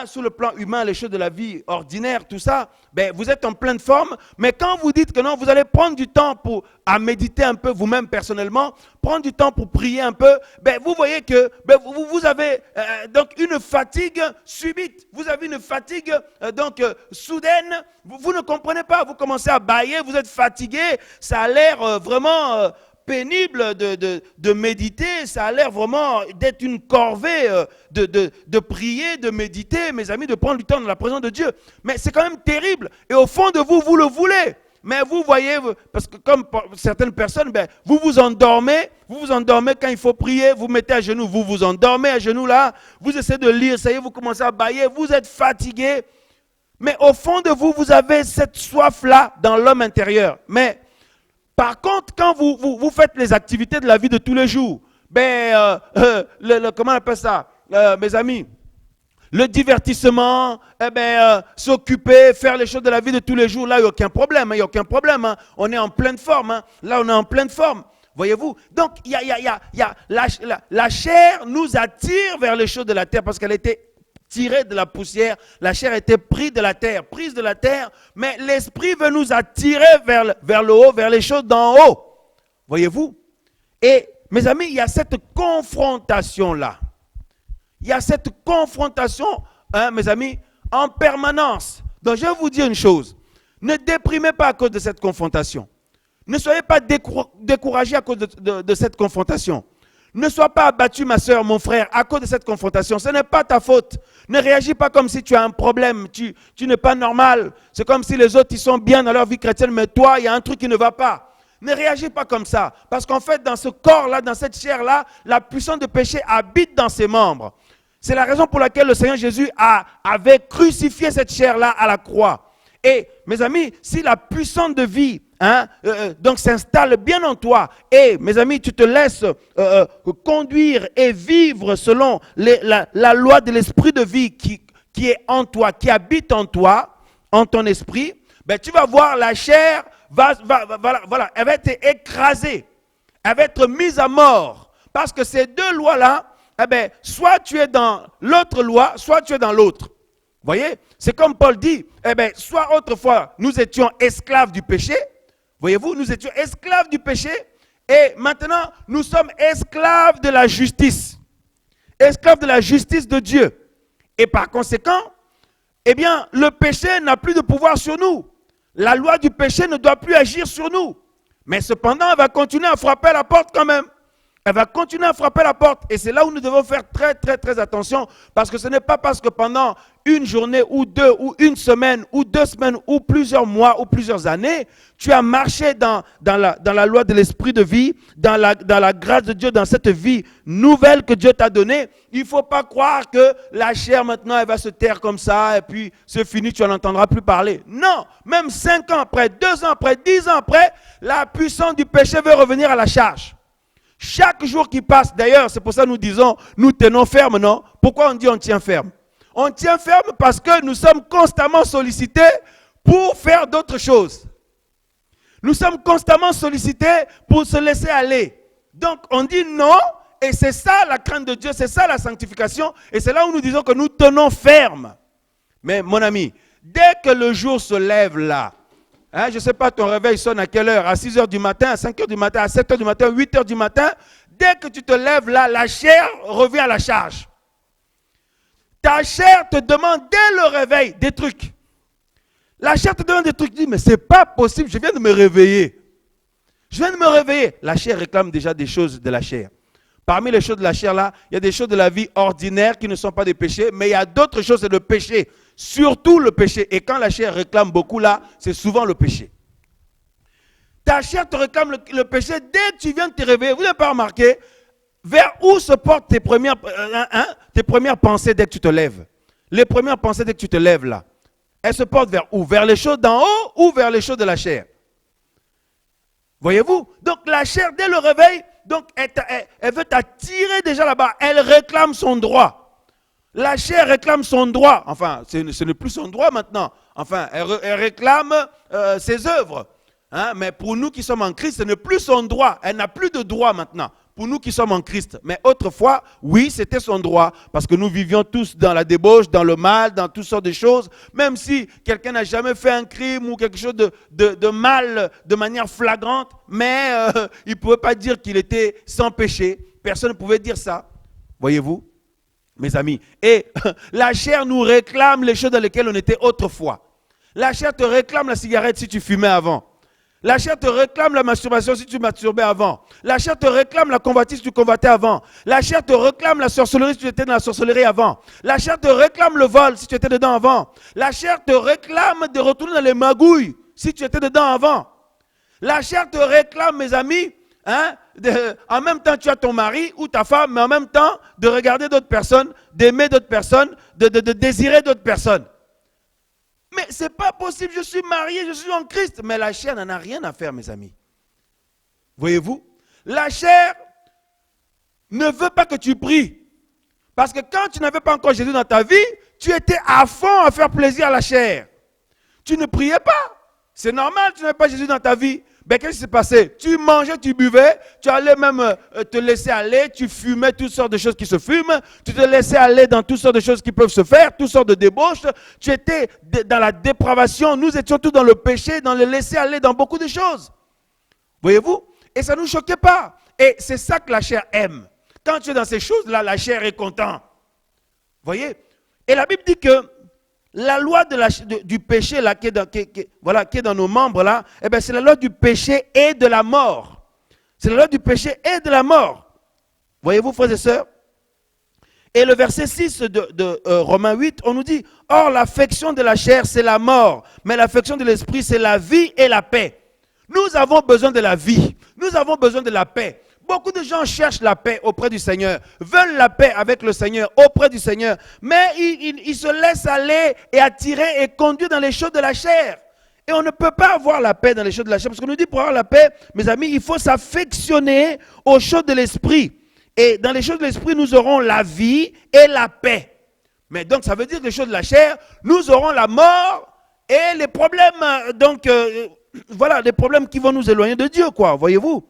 sur le plan humain, les choses de la vie ordinaire, tout ça, vous êtes en pleine forme, mais quand vous dites que non, vous allez prendre du temps à méditer un peu vous-même personnellement, prendre du temps pour prier un peu, vous voyez que vous avez donc une fatigue subite, vous avez une fatigue soudaine, vous ne comprenez pas, vous commencez à bâiller, vous êtes fatigué, ça a l'air vraiment pénible de méditer, ça a l'air vraiment d'être une corvée de prier, de méditer, mes amis, de prendre du temps dans la présence de Dieu. Mais c'est quand même terrible. Et au fond de vous, vous le voulez. Mais vous voyez, parce que comme certaines personnes, vous vous endormez quand il faut prier, vous mettez à genoux, vous vous endormez à genoux là, vous essayez de lire, ça y est, vous commencez à bâiller, vous êtes fatigué. Mais au fond de vous, vous avez cette soif-là dans l'homme intérieur. Mais par contre, quand vous faites les activités de la vie de tous les jours, comment on appelle ça, mes amis, le divertissement, s'occuper, faire les choses de la vie de tous les jours, là, il n'y a aucun problème, on est en pleine forme, là, on est en pleine forme, voyez-vous. Donc, la chair nous attire vers les choses de la terre parce qu'elle était tirée de la poussière, la chair était prise de la terre, mais l'esprit veut nous attirer vers le haut, vers les choses d'en haut. Voyez-vous? Et mes amis, il y a cette confrontation-là. Il y a cette confrontation, mes amis, en permanence. Donc je vais vous dire une chose. Ne déprimez pas à cause de cette confrontation. Ne soyez pas découragés à cause de cette confrontation. Ne sois pas abattu, ma soeur, mon frère, à cause de cette confrontation. Ce n'est pas ta faute. Ne réagis pas comme si tu as un problème. Tu n'es pas normal. C'est comme si les autres, ils sont bien dans leur vie chrétienne, mais toi, il y a un truc qui ne va pas. Ne réagis pas comme ça. Parce qu'en fait, dans ce corps-là, dans cette chair-là, la puissance de péché habite dans ses membres. C'est la raison pour laquelle le Seigneur Jésus avait crucifié cette chair-là à la croix. Et mes amis, si la puissance de vie donc s'installe bien en toi, et mes amis, tu te laisses conduire et vivre selon la loi de l'esprit de vie qui est en toi, qui habite en toi, en ton esprit, ben, tu vas voir la chair, voilà, elle va être écrasée, elle va être mise à mort. Parce que ces deux lois-là, eh ben, soit tu es dans l'autre loi, soit tu es dans l'autre. Voyez, c'est comme Paul dit, eh ben, soit autrefois nous étions esclaves du péché, voyez-vous, nous étions esclaves du péché, et maintenant nous sommes esclaves de la justice, esclaves de la justice de Dieu. Et par conséquent, eh bien, le péché n'a plus de pouvoir sur nous. La loi du péché ne doit plus agir sur nous. Mais cependant, elle va continuer à frapper à la porte quand même. Elle va continuer à frapper à la porte. Et c'est là où nous devons faire très, très, très attention. Parce que ce n'est pas parce que pendant une journée ou deux, ou une semaine, ou 2 semaines, ou plusieurs mois, ou plusieurs années, tu as marché dans la loi de l'esprit de vie, dans la grâce de Dieu, dans cette vie nouvelle que Dieu t'a donnée. Il ne faut pas croire que la chair maintenant, elle va se taire comme ça, et puis c'est fini, tu n'en entendras plus parler. Non, même 5 ans après, 2 ans après, 10 ans après, la puissance du péché veut revenir à la charge. Chaque jour qui passe, d'ailleurs, c'est pour ça que nous disons, nous tenons ferme, non? Pourquoi on dit on tient ferme? On tient ferme parce que nous sommes constamment sollicités pour faire d'autres choses. Nous sommes constamment sollicités pour se laisser aller. Donc, on dit non, et c'est ça la crainte de Dieu, c'est ça la sanctification, et c'est là où nous disons que nous tenons ferme. Mais mon ami, dès que le jour se lève là, je ne sais pas, ton réveil sonne à quelle heure? À 6 h du matin, à 5 h du matin, à 7 h du matin, 8 h du matin. Dès que tu te lèves là, la chair revient à la charge. Ta chair te demande dès le réveil des trucs. La chair te demande des trucs. Tu dis, mais ce n'est pas possible, je viens de me réveiller. Je viens de me réveiller. La chair réclame déjà des choses de la chair. Parmi les choses de la chair là, il y a des choses de la vie ordinaire qui ne sont pas des péchés, mais il y a d'autres choses, c'est le péché. Surtout le péché. Et quand la chair réclame beaucoup là, c'est souvent le péché. Ta chair te réclame le péché dès que tu viens de te réveiller. Vous n'avez pas remarqué vers où se portent tes premières pensées dès que tu te lèves? Les premières pensées dès que tu te lèves là, elles se portent vers où? Vers les choses d'en haut ou vers les choses de la chair? Voyez-vous? Donc la chair, dès le réveil, donc elle veut t'attirer déjà là-bas. Elle réclame son droit. La chair réclame son droit. Enfin, ce n'est plus son droit maintenant. Enfin, elle réclame ses œuvres. Mais pour nous qui sommes en Christ, ce n'est plus son droit. Elle n'a plus de droit maintenant. Pour nous qui sommes en Christ. Mais autrefois, oui, c'était son droit. Parce que nous vivions tous dans la débauche, dans le mal, dans toutes sortes de choses. Même si quelqu'un n'a jamais fait un crime ou quelque chose de mal de manière flagrante. Mais il ne pouvait pas dire qu'il était sans péché. Personne ne pouvait dire ça. Voyez-vous? Mes amis, et la chair nous réclame les choses dans lesquelles on était autrefois. La chair te réclame la cigarette si tu fumais avant. La chair te réclame la masturbation si tu masturbais avant. La chair te réclame la convoitise si tu convoitais avant. La chair te réclame la sorcellerie si tu étais dans la sorcellerie avant. La chair te réclame le vol si tu étais dedans avant. La chair te réclame de retourner dans les magouilles si tu étais dedans avant. La chair te réclame, mes amis, en même temps tu as ton mari ou ta femme, mais en même temps de regarder d'autres personnes, d'aimer d'autres personnes, de désirer d'autres personnes. Mais ce n'est pas possible, je suis marié, je suis en Christ. Mais la chair n'en a rien à faire, mes amis. Voyez-vous? La chair ne veut pas que tu pries. Parce que quand tu n'avais pas encore Jésus dans ta vie, tu étais à fond à faire plaisir à la chair. Tu ne priais pas. C'est normal, tu n'avais pas Jésus dans ta vie. Ben, qu'est-ce qui s'est passé? Tu mangeais, tu buvais, tu allais même te laisser aller, tu fumais toutes sortes de choses qui se fument, tu te laissais aller dans toutes sortes de choses qui peuvent se faire, toutes sortes de débauches, tu étais dans la dépravation, nous étions tous dans le péché, dans le laisser aller, dans beaucoup de choses. Voyez-vous? Et ça ne nous choquait pas. Et c'est ça que la chair aime. Quand tu es dans ces choses-là, la chair est contente. Voyez? Et la Bible dit que la loi du péché là, qui est dans nos membres là, eh bien, c'est la loi du péché et de la mort. C'est la loi du péché et de la mort. Voyez-vous, frères et sœurs? Et le verset 6 de Romains 8, on nous dit, or l'affection de la chair c'est la mort, mais l'affection de l'esprit c'est la vie et la paix. Nous avons besoin de la vie. Nous avons besoin de la paix. Beaucoup de gens cherchent la paix auprès du Seigneur, veulent la paix avec le Seigneur, auprès du Seigneur, mais ils se laissent aller et attirer et conduire dans les choses de la chair. Et on ne peut pas avoir la paix dans les choses de la chair, parce qu'on nous dit pour avoir la paix, mes amis, il faut s'affectionner aux choses de l'esprit. Et dans les choses de l'esprit, nous aurons la vie et la paix. Mais donc, ça veut dire que les choses de la chair, nous aurons la mort et les problèmes, voilà, les problèmes qui vont nous éloigner de Dieu, quoi, voyez-vous.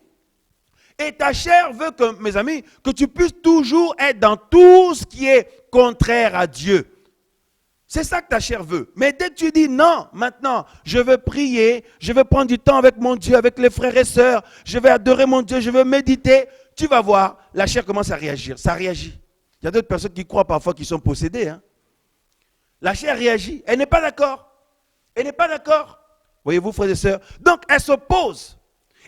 Et ta chair veut que, mes amis, que tu puisses toujours être dans tout ce qui est contraire à Dieu. C'est ça que ta chair veut. Mais dès que tu dis non, maintenant, je veux prier, je veux prendre du temps avec mon Dieu, avec les frères et sœurs, je vais adorer mon Dieu, je veux méditer, tu vas voir, la chair commence à réagir. Ça réagit. Il y a d'autres personnes qui croient parfois qu'ils sont possédés. Hein. La chair réagit. Elle n'est pas d'accord. Elle n'est pas d'accord. Voyez-vous, frères et sœurs. Donc, elle s'oppose.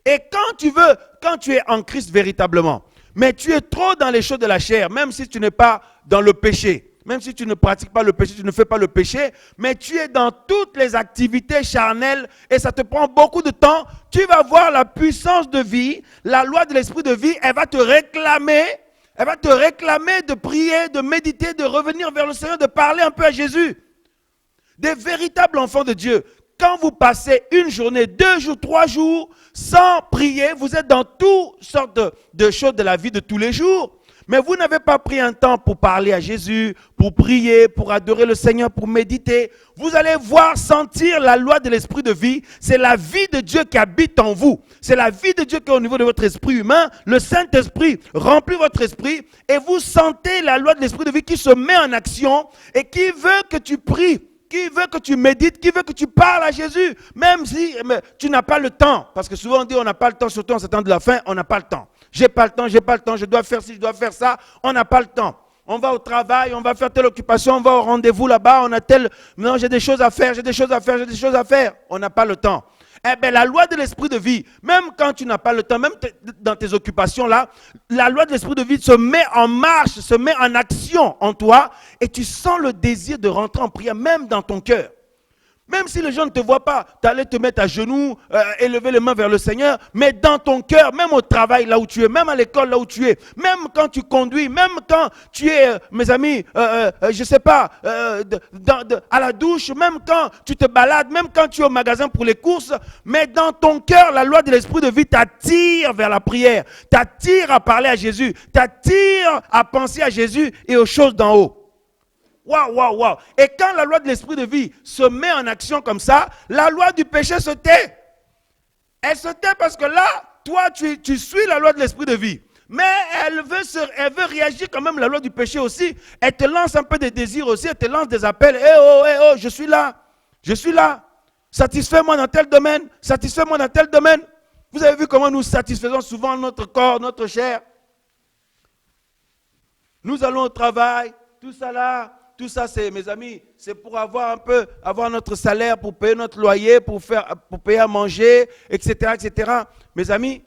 Et quand tu es en Christ véritablement, mais tu es trop dans les choses de la chair, même si tu n'es pas dans le péché, même si tu ne pratiques pas le péché, tu ne fais pas le péché, mais tu es dans toutes les activités charnelles et ça te prend beaucoup de temps, tu vas voir la puissance de vie, la loi de l'esprit de vie, elle va te réclamer de prier, de méditer, de revenir vers le Seigneur, de parler un peu à Jésus. Des véritables enfants de Dieu. Quand vous passez une journée, 2 jours, 3 jours sans prier, vous êtes dans toutes sortes de choses de la vie de tous les jours. Mais vous n'avez pas pris un temps pour parler à Jésus, pour prier, pour adorer le Seigneur, pour méditer. Vous allez voir, sentir la loi de l'esprit de vie. C'est la vie de Dieu qui habite en vous. C'est la vie de Dieu qui est au niveau de votre esprit humain. Le Saint-Esprit remplit votre esprit et vous sentez la loi de l'esprit de vie qui se met en action et qui veut que tu pries, qui veut que tu médites, qui veut que tu parles à Jésus. Même si tu n'as pas le temps. Parce que souvent on dit on n'a pas le temps, surtout en ce temps de la fin, on n'a pas le temps. J'ai pas le temps, je dois faire ci, je dois faire ça. On n'a pas le temps. On va au travail, on va faire telle occupation, on va au rendez-vous là-bas, on a non, j'ai des choses à faire. On n'a pas le temps. Eh bien, la loi de l'esprit de vie, même quand tu n'as pas le temps, même dans tes occupations là, la loi de l'esprit de vie se met en marche, se met en action en toi et tu sens le désir de rentrer en prière, même dans ton cœur. Même si les gens ne te voient pas, tu allais te mettre à genoux, élever les mains vers le Seigneur, mais dans ton cœur, même au travail là où tu es, même à l'école là où tu es, même quand tu conduis, même quand tu es, mes amis, je ne sais pas, à la douche, même quand tu te balades, même quand tu es au magasin pour les courses, mais dans ton cœur, la loi de l'esprit de vie t'attire vers la prière, t'attire à parler à Jésus, t'attire à penser à Jésus et aux choses d'en haut. Waouh. Et quand la loi de l'esprit de vie se met en action comme ça, la loi du péché se tait. Elle se tait parce que là, toi, tu suis la loi de l'esprit de vie. Mais elle veut réagir quand même, la loi du péché aussi. Elle te lance un peu des désirs aussi, elle te lance des appels. Eh oh, je suis là. Satisfais-moi dans tel domaine. Vous avez vu comment nous satisfaisons souvent notre corps, notre chair. Nous allons au travail, tout ça là. Tout ça, c'est, mes amis, c'est pour avoir notre salaire, pour payer notre loyer, pour payer à manger, etc., etc. Mes amis,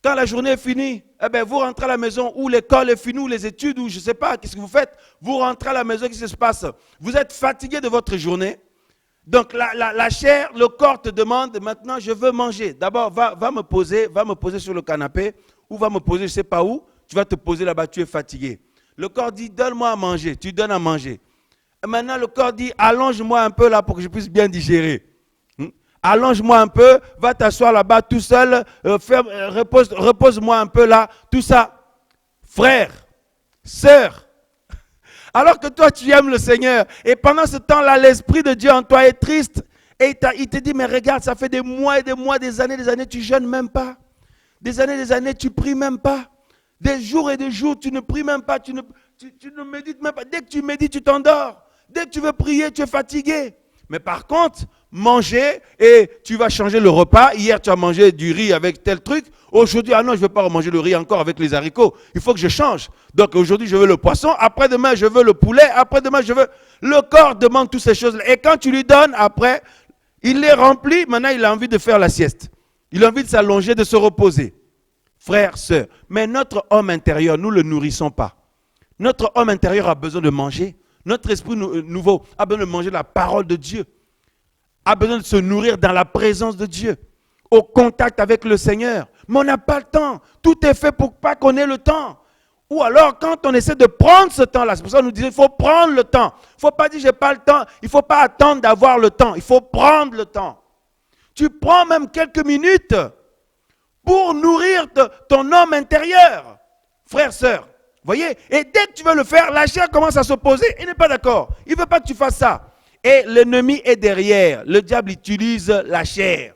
quand la journée est finie, eh bien, vous rentrez à la maison, ou l'école est finie, ou les études, ou je ne sais pas, qu'est-ce que vous faites? Vous rentrez à la maison, qu'est-ce qui se passe? Vous êtes fatigué de votre journée. Donc, la chair, le corps te demande, maintenant, je veux manger. D'abord, va me poser sur le canapé, ou va me poser, je ne sais pas où, tu vas te poser là-bas, tu es fatigué. Le corps dit, donne-moi à manger. Tu donnes à manger. Et maintenant, le corps dit, allonge-moi un peu là pour que je puisse bien digérer. Allonge-moi un peu, va t'asseoir là-bas tout seul, repose-moi un peu là, tout ça. Frère, sœur, alors que toi, tu aimes le Seigneur, et pendant ce temps-là, l'Esprit de Dieu en toi est triste, et il te dit, mais regarde, ça fait des mois et des mois, des années, tu jeûnes même pas. Des années, tu pries même pas. Des jours et des jours, tu ne pries même pas, tu ne médites même pas. Dès que tu médites, tu t'endors. Dès que tu veux prier, tu es fatigué. Mais par contre, manger et tu vas changer le repas. Hier, tu as mangé du riz avec tel truc. Aujourd'hui, non, je ne veux pas manger le riz encore avec les haricots. Il faut que je change. Donc aujourd'hui, je veux le poisson. Après-demain, je veux le poulet. Après-demain, je veux... Le corps demande toutes ces choses-là. Et quand tu lui donnes, après, il les remplit. Maintenant, il a envie de faire la sieste. Il a envie de s'allonger, de se reposer. Frères, sœurs, mais notre homme intérieur, nous ne le nourrissons pas. Notre homme intérieur a besoin de manger. Notre esprit nouveau a besoin de manger la parole de Dieu. A besoin de se nourrir dans la présence de Dieu. au contact avec le Seigneur. Mais on n'a pas le temps. Tout est fait pour pas qu'on ait le temps. Ou alors, quand on essaie de prendre ce temps-là, c'est pour ça qu'on nous disait, il faut prendre le temps. Il ne faut pas dire, j'ai pas le temps. Il ne faut pas attendre d'avoir le temps. Il faut prendre le temps. Tu prends même quelques minutes pour nourrir ton homme intérieur. Frère, sœur, voyez. Et dès que tu veux le faire, la chair commence à s'opposer. Il n'est pas d'accord. Il ne veut pas que tu fasses ça. Et l'ennemi est derrière. Le diable utilise la chair.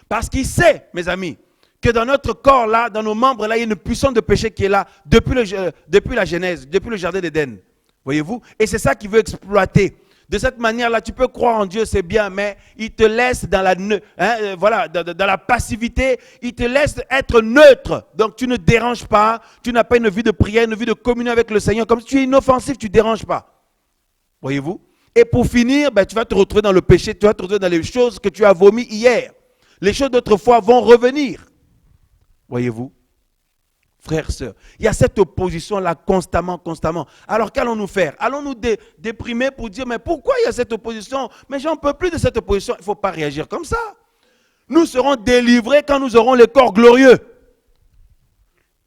Parce qu'il sait, mes amis, que dans notre corps là, dans nos membres là, il y a une puissance de péché qui est là depuis la Genèse, depuis le jardin d'Éden. Voyez-vous? Et c'est ça qu'il veut exploiter. De cette manière-là, tu peux croire en Dieu, c'est bien, mais il te laisse dans dans la passivité, il te laisse être neutre. Donc tu ne déranges pas, tu n'as pas une vie de prière, une vie de communion avec le Seigneur. Comme si tu es inoffensif, tu ne déranges pas. Voyez-vous? Et pour finir, tu vas te retrouver dans le péché, tu vas te retrouver dans les choses que tu as vomies hier. Les choses d'autrefois vont revenir. Voyez-vous? Frères, sœurs, il y a cette opposition-là constamment. Alors qu'allons-nous faire? Allons-nous déprimer pour dire, mais pourquoi il y a cette opposition? Mais j'en peux plus de cette opposition. Il ne faut pas réagir comme ça. Nous serons délivrés quand nous aurons les corps glorieux.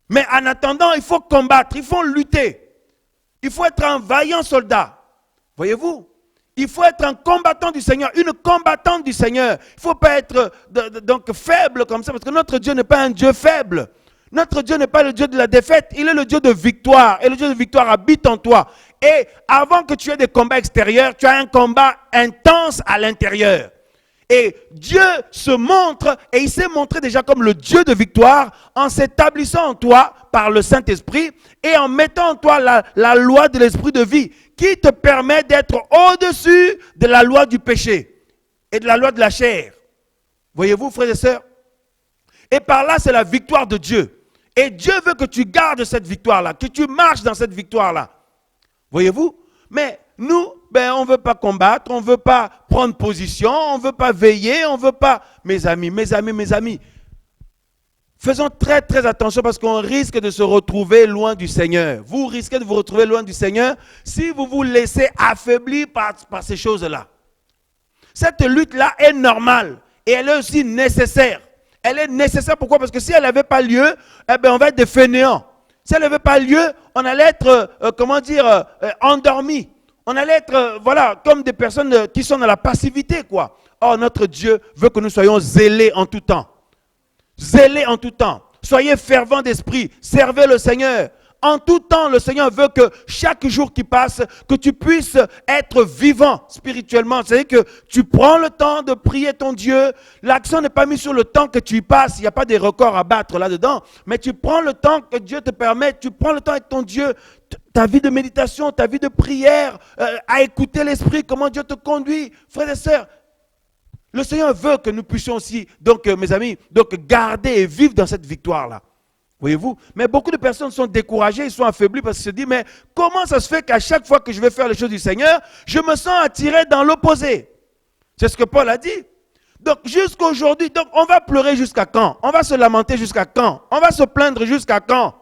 Mais en attendant, il faut combattre, il faut lutter. Il faut être un vaillant soldat. Voyez-vous? Il faut être un combattant du Seigneur, une combattante du Seigneur. Il ne faut pas être donc faible comme ça, parce que notre Dieu n'est pas un Dieu faible. Notre Dieu n'est pas le Dieu de la défaite, il est le Dieu de victoire. Et le Dieu de victoire habite en toi. Et avant que tu aies des combats extérieurs, tu as un combat intense à l'intérieur. Et Dieu se montre, et il s'est montré déjà comme le Dieu de victoire, en s'établissant en toi par le Saint-Esprit, et en mettant en toi la loi de l'esprit de vie, qui te permet d'être au-dessus de la loi du péché, et de la loi de la chair. Voyez-vous, frères et sœurs? Et par là, c'est la victoire de Dieu. Et Dieu veut que tu gardes cette victoire-là, que tu marches dans cette victoire-là. Voyez-vous? Mais nous, on ne veut pas combattre, on ne veut pas prendre position, on ne veut pas veiller, on ne veut pas... Mes amis, faisons très très attention parce qu'on risque de se retrouver loin du Seigneur. Vous risquez de vous retrouver loin du Seigneur si vous vous laissez affaiblir par ces choses-là. Cette lutte-là est normale et elle est aussi nécessaire. Elle est nécessaire, pourquoi? Parce que si elle n'avait pas lieu, on va être des fainéants. Si elle n'avait pas lieu, on allait être, endormis. On allait être, comme des personnes qui sont dans la passivité, quoi. Or, notre Dieu veut que nous soyons zélés en tout temps. Zélés en tout temps. Soyez fervents d'esprit. Servez le Seigneur. En tout temps, le Seigneur veut que chaque jour qui passe, que tu puisses être vivant spirituellement. C'est-à-dire que tu prends le temps de prier ton Dieu. L'accent n'est pas mis sur le temps que tu y passes. Il n'y a pas des records à battre là-dedans. Mais tu prends le temps que Dieu te permet. Tu prends le temps avec ton Dieu. Ta vie de méditation, ta vie de prière, à écouter l'Esprit, comment Dieu te conduit. Frères et sœurs, le Seigneur veut que nous puissions aussi, donc mes amis, garder et vivre dans cette victoire-là. Voyez-vous? Mais beaucoup de personnes sont découragées, ils sont affaiblis parce qu'ils se disent, mais comment ça se fait qu'à chaque fois que je vais faire les choses du Seigneur, je me sens attiré dans l'opposé? C'est ce que Paul a dit. Donc jusqu'à aujourd'hui, on va pleurer jusqu'à quand? On va se lamenter jusqu'à quand? On va se plaindre jusqu'à quand?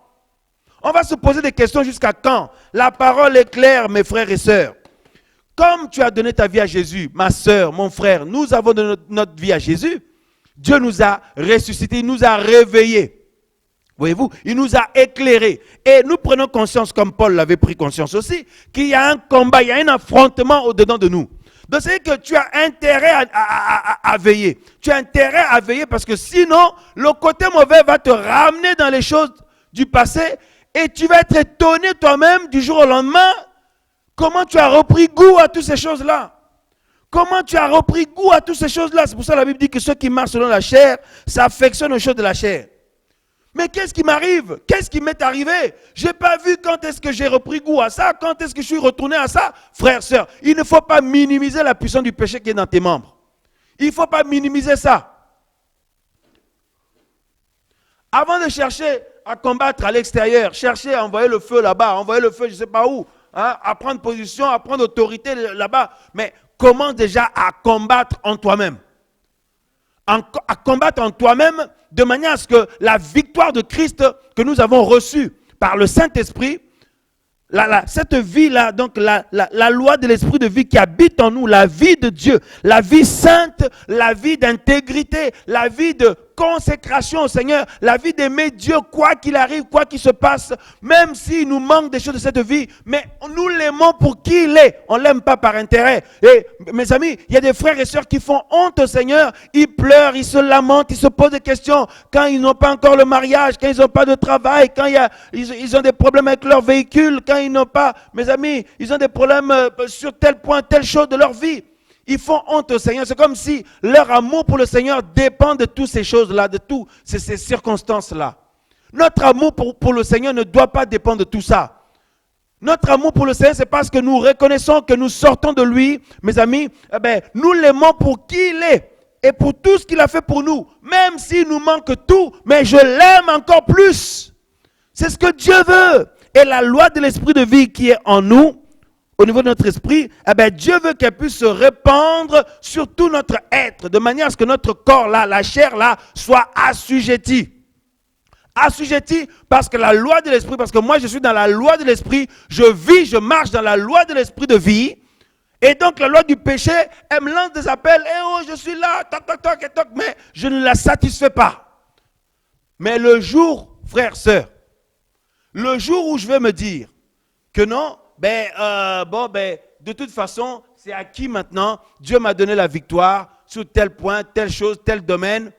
On va se poser des questions jusqu'à quand? La parole est claire, mes frères et sœurs. Comme tu as donné ta vie à Jésus, ma sœur, mon frère, nous avons donné notre vie à Jésus. Dieu nous a ressuscités, il nous a réveillés. Voyez-vous, il nous a éclairés. Et nous prenons conscience, comme Paul l'avait pris conscience aussi, qu'il y a un combat, il y a un affrontement au-dedans de nous. Donc c'est que tu as intérêt à veiller. Tu as intérêt à veiller parce que sinon, le côté mauvais va te ramener dans les choses du passé et tu vas être étonné toi-même du jour au lendemain comment tu as repris goût à toutes ces choses-là. Comment tu as repris goût à toutes ces choses-là. C'est pour ça que la Bible dit que ceux qui marchent selon la chair s'affectionnent aux choses de la chair. Mais qu'est-ce qui m'arrive? Qu'est-ce qui m'est arrivé? Je n'ai pas vu quand est-ce que j'ai repris goût à ça, quand est-ce que je suis retourné à ça. Frères, sœurs, il ne faut pas minimiser la puissance du péché qui est dans tes membres. Il ne faut pas minimiser ça. Avant de chercher à combattre à l'extérieur, chercher à envoyer le feu là-bas, envoyer le feu je ne sais pas où, à prendre position, à prendre autorité là-bas, mais commence déjà à combattre en toi-même. À combattre en toi-même de manière à ce que la victoire de Christ que nous avons reçue par le Saint-Esprit Cette vie-là, donc la loi de l'esprit de vie qui habite en nous, la vie de Dieu, la vie sainte, la vie d'intégrité, la vie de consécration au Seigneur, la vie d'aimer Dieu, quoi qu'il arrive, quoi qu'il se passe, même s'il nous manque des choses de cette vie, mais nous l'aimons pour qui il est, on ne l'aime pas par intérêt. Et mes amis, il y a des frères et sœurs qui font honte au Seigneur, ils pleurent, ils se lamentent, ils se posent des questions quand ils n'ont pas encore le mariage, quand ils n'ont pas de travail, quand ils ont des problèmes avec leur véhicule, quand ils n'ont pas, mes amis, ils ont des problèmes sur tel point, telle chose de leur vie. Ils font honte au Seigneur. C'est comme si leur amour pour le Seigneur dépend de toutes ces choses-là, de toutes ces circonstances-là. Notre amour pour le Seigneur ne doit pas dépendre de tout ça. Notre amour pour le Seigneur, c'est parce que nous reconnaissons que nous sortons de lui, mes amis, nous l'aimons pour qui il est et pour tout ce qu'il a fait pour nous. Même s'il nous manque tout, mais je l'aime encore plus. C'est ce que Dieu veut. Et la loi de l'esprit de vie qui est en nous, au niveau de notre esprit, Dieu veut qu'elle puisse se répandre sur tout notre être, de manière à ce que notre corps-là, la chair-là, soit assujettie. Assujettie parce que la loi de l'esprit, parce que moi je suis dans la loi de l'esprit, je vis, je marche dans la loi de l'esprit de vie. Et donc la loi du péché, elle me lance des appels, eh oh je suis là, toc, toc, toc, et toc, mais je ne la satisfais pas. Mais le jour, frère, sœur, le jour où je vais me dire que non, de toute façon, c'est acquis maintenant. Dieu m'a donné la victoire sur tel point, telle chose, tel domaine.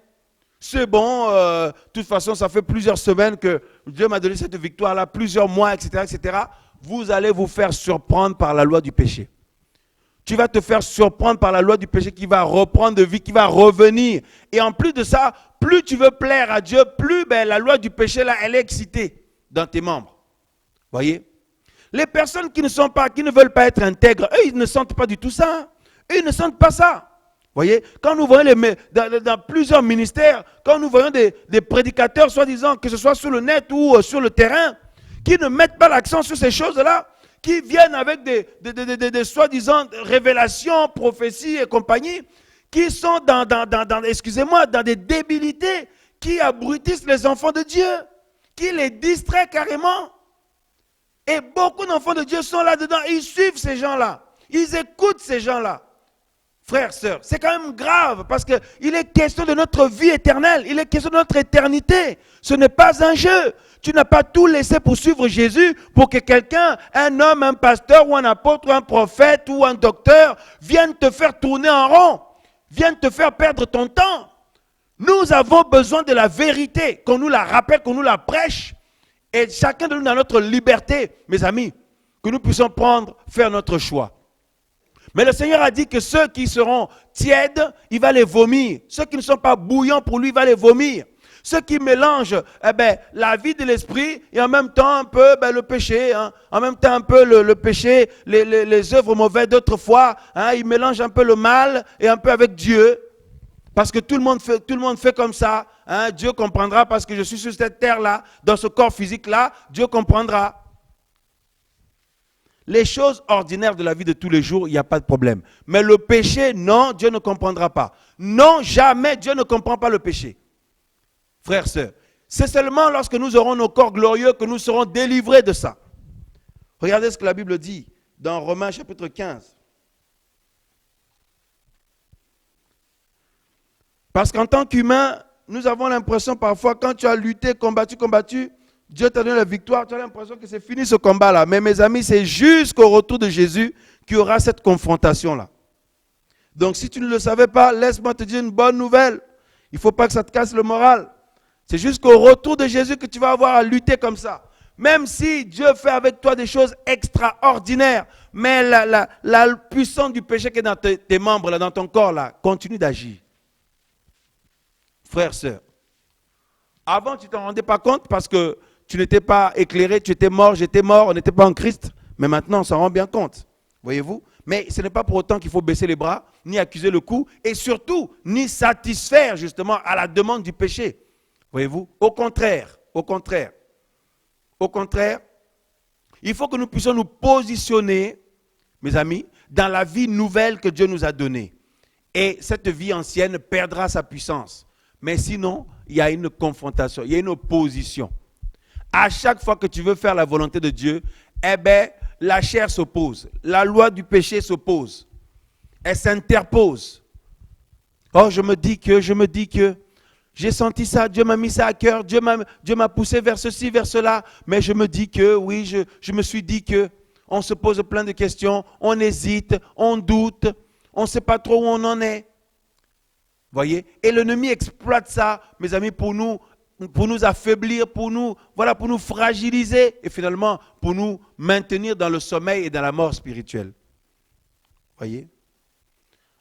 C'est bon, de toute façon, ça fait plusieurs semaines que Dieu m'a donné cette victoire-là, plusieurs mois, etc., etc. Vous allez vous faire surprendre par la loi du péché. Tu vas te faire surprendre par la loi du péché qui va reprendre de vie, qui va revenir. Et en plus de ça, plus tu veux plaire à Dieu, plus la loi du péché, là, elle est excitée dans tes membres. Voyez? Les personnes qui ne veulent pas être intègres, eux, ils ne sentent pas du tout ça. Eux, ils ne sentent pas ça. Voyez, quand nous voyons dans plusieurs ministères, quand nous voyons des prédicateurs, soi-disant, que ce soit sur le net ou sur le terrain, qui ne mettent pas l'accent sur ces choses-là, qui viennent avec des soi-disant révélations, prophéties et compagnie, qui sont dans des débilités, qui abrutissent les enfants de Dieu, qui les distraient carrément. Et beaucoup d'enfants de Dieu sont là-dedans, ils suivent ces gens-là, ils écoutent ces gens-là. Frères, sœurs, c'est quand même grave parce qu'il est question de notre vie éternelle, il est question de notre éternité. Ce n'est pas un jeu. Tu n'as pas tout laissé pour suivre Jésus pour que quelqu'un, un homme, un pasteur ou un apôtre ou un prophète ou un docteur vienne te faire tourner en rond, vienne te faire perdre ton temps. Nous avons besoin de la vérité, qu'on nous la rappelle, qu'on nous la prêche. Et chacun de nous dans notre liberté, mes amis, que nous puissions faire notre choix. Mais le Seigneur a dit que ceux qui seront tièdes, il va les vomir. Ceux qui ne sont pas bouillants pour lui, il va les vomir. Ceux qui mélangent la vie de l'esprit et en même temps un peu le péché, hein, en même temps un peu le péché, les œuvres mauvaises d'autrefois, hein, ils mélangent un peu le mal et un peu avec Dieu. Parce que tout le monde fait comme ça. Hein, Dieu comprendra parce que je suis sur cette terre-là, dans ce corps physique-là, Dieu comprendra. Les choses ordinaires de la vie de tous les jours, il n'y a pas de problème. Mais le péché, non, Dieu ne comprendra pas. Non, jamais, Dieu ne comprend pas le péché. Frères, sœurs, c'est seulement lorsque nous aurons nos corps glorieux que nous serons délivrés de ça. Regardez ce que la Bible dit dans Romains chapitre 15. Parce qu'en tant qu'humain, nous avons l'impression parfois, quand tu as lutté, combattu, Dieu t'a donné la victoire, tu as l'impression que c'est fini ce combat-là. Mais mes amis, c'est jusqu'au retour de Jésus qu'il y aura cette confrontation-là. Donc si tu ne le savais pas, laisse-moi te dire une bonne nouvelle. Il ne faut pas que ça te casse le moral. C'est jusqu'au retour de Jésus que tu vas avoir à lutter comme ça. Même si Dieu fait avec toi des choses extraordinaires, mais la puissance du péché qui est dans tes membres, là, dans ton corps, là, continue d'agir. Frères, sœurs, avant tu ne t'en rendais pas compte parce que tu n'étais pas éclairé, tu étais mort, j'étais mort, on n'était pas en Christ. Mais maintenant, on s'en rend bien compte. Voyez-vous? Mais ce n'est pas pour autant qu'il faut baisser les bras, ni accuser le coup, et surtout, ni satisfaire justement à la demande du péché. Voyez-vous? Au contraire, il faut que nous puissions nous positionner, mes amis, dans la vie nouvelle que Dieu nous a donnée. Et cette vie ancienne perdra sa puissance. Mais sinon, il y a une confrontation, il y a une opposition. À chaque fois que tu veux faire la volonté de Dieu, eh bien, la chair s'oppose. La loi du péché s'oppose. Elle s'interpose. Oh, je me dis que, j'ai senti ça, Dieu m'a mis ça à cœur, Dieu m'a poussé vers ceci, vers cela, mais je me dis que, oui, je me suis dit que, on se pose plein de questions, on hésite, on doute, on ne sait pas trop où on en est. Voyez? Et l'ennemi exploite ça, mes amis, pour nous affaiblir, pour nous fragiliser et finalement pour nous maintenir dans le sommeil et dans la mort spirituelle. Voyez?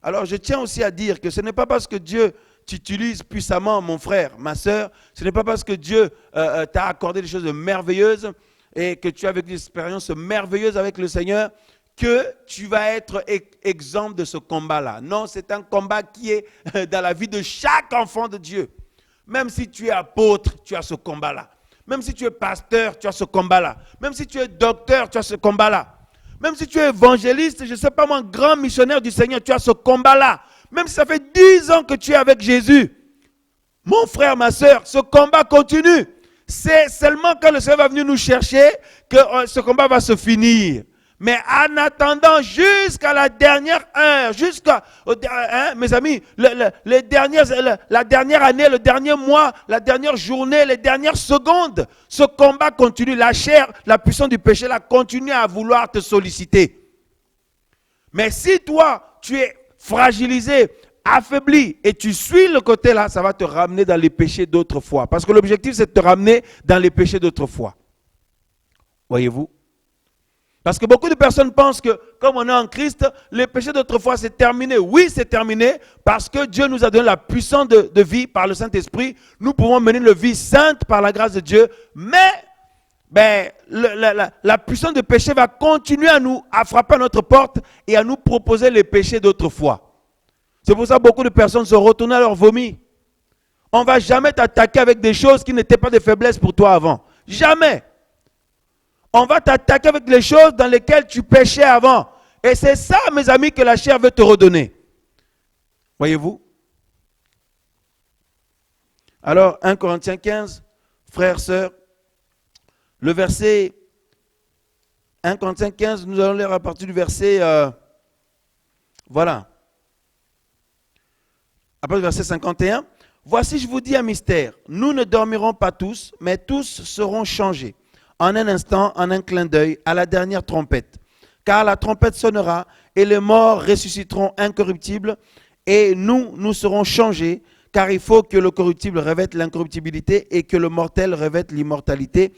Alors je tiens aussi à dire que ce n'est pas parce que Dieu t'utilise puissamment, mon frère, ma soeur, ce n'est pas parce que Dieu t'a accordé des choses merveilleuses et que tu as vécu une expérience merveilleuse avec le Seigneur que tu vas être exempt de ce combat-là. Non, c'est un combat qui est dans la vie de chaque enfant de Dieu. Même si tu es apôtre, tu as ce combat-là. Même si tu es pasteur, tu as ce combat-là. Même si tu es docteur, tu as ce combat-là. Même si tu es évangéliste, je ne sais pas moi, grand missionnaire du Seigneur, tu as ce combat-là. Même si ça fait 10 ans que tu es avec Jésus. Mon frère, ma soeur, ce combat continue. C'est seulement quand le Seigneur va venir nous chercher que ce combat va se finir. Mais en attendant, jusqu'à la dernière heure, mes amis, la dernière année, le dernier mois, la dernière journée, les dernières secondes, ce combat continue. La chair, la puissance du péché, là, continue à vouloir te solliciter. Mais si toi, tu es fragilisé, affaibli, et tu suis le côté là, ça va te ramener dans les péchés d'autrefois. Parce que l'objectif, c'est de te ramener dans les péchés d'autrefois. Voyez-vous? Parce que beaucoup de personnes pensent que, comme on est en Christ, les péchés d'autrefois, c'est terminé. Oui, c'est terminé, parce que Dieu nous a donné la puissance de vie par le Saint-Esprit. Nous pouvons mener une vie sainte par la grâce de Dieu. Mais la puissance de péché va continuer à frapper à notre porte et à nous proposer les péchés d'autrefois. C'est pour ça que beaucoup de personnes se retournent à leur vomi. On ne va jamais t'attaquer avec des choses qui n'étaient pas des faiblesses pour toi avant. Jamais. On va t'attaquer avec les choses dans lesquelles tu péchais avant. Et c'est ça, mes amis, que la chair veut te redonner. Voyez-vous? Alors, 1 Corinthiens 15, frères, sœurs, le verset 1 Corinthiens 15, nous allons lire à partir du verset, voilà. À partir du verset 51. Voici, je vous dis un mystère. Nous ne dormirons pas tous, mais tous seront changés. En un instant, en un clin d'œil, à la dernière trompette. Car la trompette sonnera et les morts ressusciteront incorruptibles et nous serons changés. Car il faut que le corruptible revête l'incorruptibilité et que le mortel revête l'immortalité.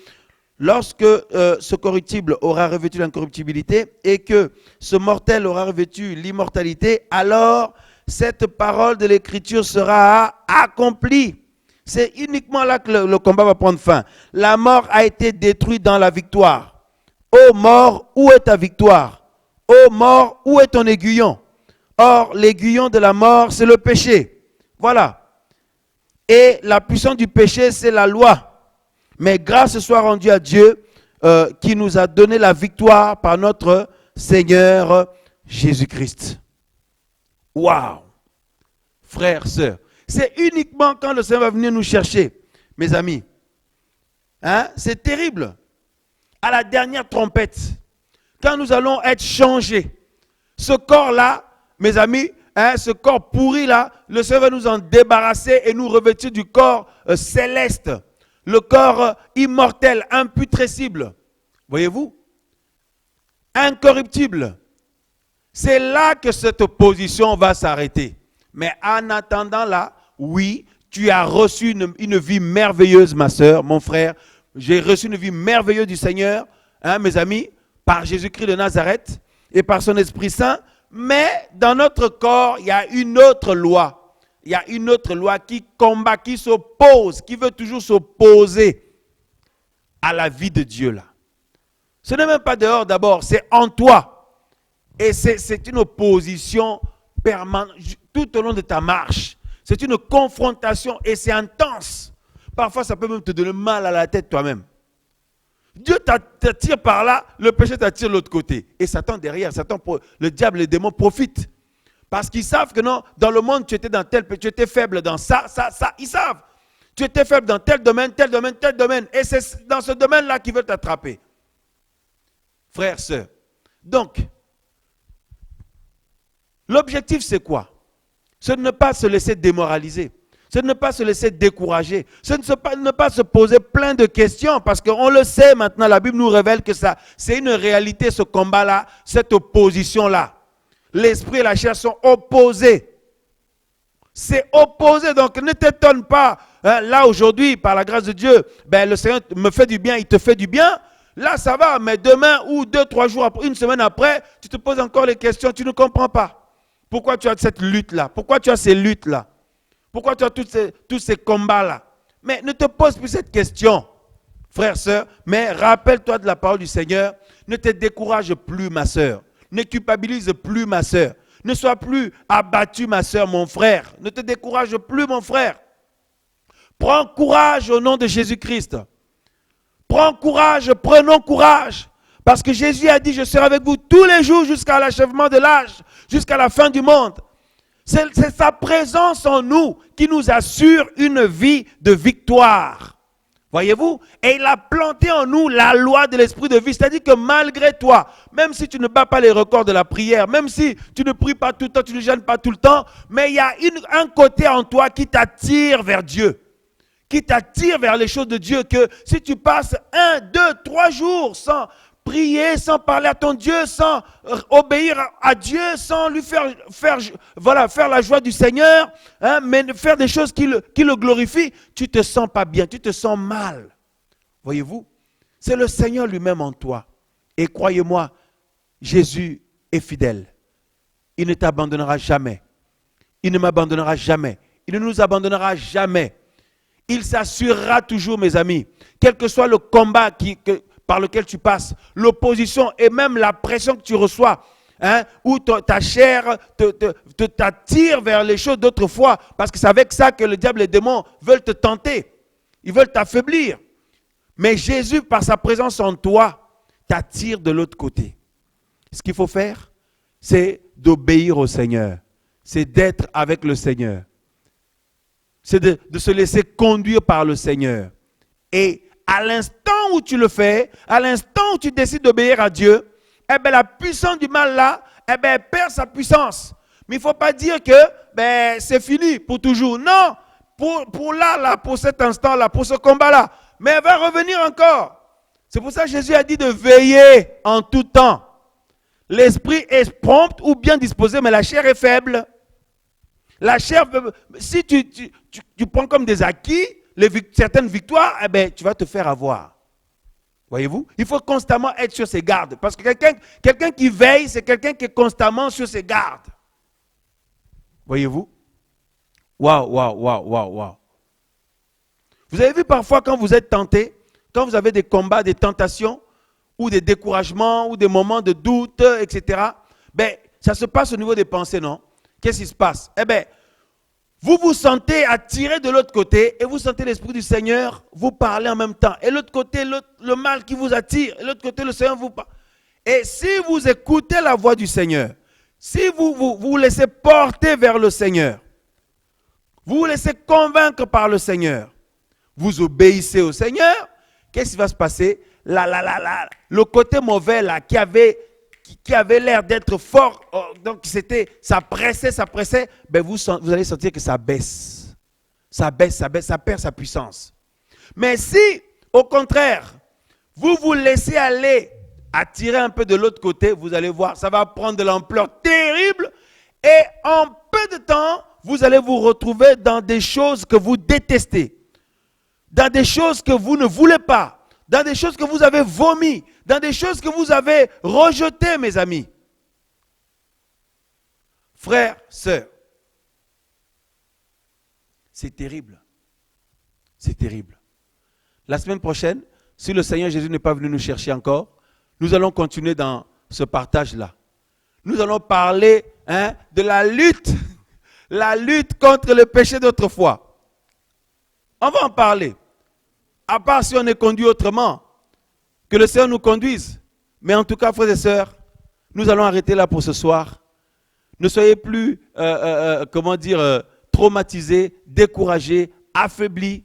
Lorsque ce corruptible aura revêtu l'incorruptibilité et que ce mortel aura revêtu l'immortalité, alors cette parole de l'Écriture sera accomplie. C'est uniquement là que le combat va prendre fin. La mort a été détruite dans la victoire. Ô mort, où est ta victoire? Ô mort, où est ton aiguillon? Or, l'aiguillon de la mort, c'est le péché. Voilà. Et la puissance du péché, c'est la loi. Mais grâce soit rendue à Dieu qui nous a donné la victoire par notre Seigneur Jésus-Christ. Waouh! Frères, sœurs. C'est uniquement quand le Seigneur va venir nous chercher, mes amis. Hein? C'est terrible. À la dernière trompette, quand nous allons être changés, ce corps-là, mes amis, ce corps pourri-là, le Seigneur va nous en débarrasser et nous revêtir du corps céleste, le corps immortel, imputrescible. Voyez-vous? Incorruptible. C'est là que cette opposition va s'arrêter. Mais en attendant là, oui, tu as reçu une vie merveilleuse, ma soeur, mon frère. J'ai reçu une vie merveilleuse du Seigneur, mes amis, par Jésus-Christ de Nazareth et par son Esprit Saint. Mais dans notre corps, il y a une autre loi. Il y a une autre loi qui combat, qui s'oppose, qui veut toujours s'opposer à la vie de Dieu là. Ce n'est même pas dehors d'abord, c'est en toi. Et c'est une opposition permanente tout au long de ta marche. C'est une confrontation et c'est intense. Parfois, ça peut même te donner mal à la tête toi-même. Dieu t'attire par là, le péché t'attire de l'autre côté. Et Satan derrière, le diable, les démons profitent. Parce qu'ils savent que non, dans le monde, tu étais faible dans ça. Ils savent. Tu étais faible dans tel domaine. Et c'est dans ce domaine-là qu'ils veulent t'attraper. frères, sœurs. Donc, l'objectif c'est quoi? C'est de ne pas se laisser démoraliser. C'est de ne pas se laisser décourager. C'est de ne pas se poser plein de questions parce qu'on le sait maintenant, la Bible nous révèle que ça, c'est une réalité ce combat-là, cette opposition-là. L'esprit et la chair sont opposés. C'est opposé, donc ne t'étonne pas. Hein, là aujourd'hui, par la grâce de Dieu, le Seigneur me fait du bien, il te fait du bien. Là ça va, mais demain ou 2-3 jours après, une semaine après, tu te poses encore les questions, tu ne comprends pas. Pourquoi tu as cette lutte-là? Pourquoi tu as ces luttes-là? Pourquoi tu as tous ces combats-là? Mais ne te pose plus cette question, frère, sœur, mais rappelle-toi de la parole du Seigneur. Ne te décourage plus, ma sœur. Ne culpabilise plus, ma sœur. Ne sois plus abattu, ma sœur, mon frère. Ne te décourage plus, mon frère. Prends courage au nom de Jésus-Christ. Prends courage, prenons courage. Parce que Jésus a dit, je serai avec vous tous les jours jusqu'à l'achèvement de l'âge, jusqu'à la fin du monde. C'est sa présence en nous qui nous assure une vie de victoire. Voyez-vous? Et il a planté en nous la loi de l'esprit de vie. C'est-à-dire que malgré toi, même si tu ne bats pas les records de la prière, même si tu ne pries pas tout le temps, tu ne jeûnes pas tout le temps, mais il y a un côté en toi qui t'attire vers Dieu. Qui t'attire vers les choses de Dieu. Que si tu passes 1, 2, 3 jours sans prier, sans parler à ton Dieu, sans obéir à Dieu, sans lui faire la joie du Seigneur, hein, mais faire des choses qui le glorifient, tu ne te sens pas bien, tu te sens mal. Voyez-vous? C'est le Seigneur lui-même en toi. Et croyez-moi, Jésus est fidèle. Il ne t'abandonnera jamais. Il ne m'abandonnera jamais. Il ne nous abandonnera jamais. Il s'assurera toujours, mes amis, quel que soit le combat par lequel tu passes, l'opposition et même la pression que tu reçois, hein, où ta chair t'attire vers les choses d'autrefois, parce que c'est avec ça que le diable et les démons veulent te tenter, ils veulent t'affaiblir. Mais Jésus, par sa présence en toi, t'attire de l'autre côté. Ce qu'il faut faire, c'est d'obéir au Seigneur, c'est d'être avec le Seigneur, c'est de se laisser conduire par le Seigneur. Et à l'instant où tu le fais, à l'instant où tu décides d'obéir à Dieu, eh bien, la puissance du mal là, eh bien, elle perd sa puissance. Mais il ne faut pas dire que c'est fini pour toujours. Non, pour cet instant-là, pour ce combat-là. Mais elle va revenir encore. C'est pour ça que Jésus a dit de veiller en tout temps. L'esprit est prompt ou bien disposé, mais la chair est faible. La chair, si tu prends comme des acquis, certaines victoires, eh bien, tu vas te faire avoir. Voyez-vous? Il faut constamment être sur ses gardes. Parce que quelqu'un qui veille, c'est quelqu'un qui est constamment sur ses gardes. Voyez-vous? Waouh. Vous avez vu parfois quand vous êtes tenté, quand vous avez des combats, des tentations, ou des découragements, ou des moments de doute, etc. Ça se passe au niveau des pensées, non? Qu'est-ce qui se passe? Eh bien, vous vous sentez attiré de l'autre côté et vous sentez l'Esprit du Seigneur vous parler en même temps. Et l'autre côté, le mal qui vous attire. Et l'autre côté, le Seigneur vous parle. Et si vous écoutez la voix du Seigneur, si vous laissez porter vers le Seigneur, vous vous laissez convaincre par le Seigneur, vous obéissez au Seigneur, qu'est-ce qui va se passer? Le côté mauvais là, qui avait l'air d'être fort, donc ça pressait, vous allez sentir que ça baisse. Ça perd sa puissance. Mais si, au contraire, vous vous laissez aller, attirer un peu de l'autre côté, vous allez voir, ça va prendre de l'ampleur terrible et en peu de temps, vous allez vous retrouver dans des choses que vous détestez, dans des choses que vous ne voulez pas, dans des choses que vous avez vomi, dans des choses que vous avez rejetées, mes amis. Frères, sœurs, c'est terrible. C'est terrible. La semaine prochaine, si le Seigneur Jésus n'est pas venu nous chercher encore, nous allons continuer dans ce partage-là. Nous allons parler de la lutte contre le péché d'autrefois. On va en parler. À part si on est conduit autrement, que le Seigneur nous conduise. Mais en tout cas, frères et sœurs, nous allons arrêter là pour ce soir. Ne soyez plus, traumatisés, découragés, affaiblis.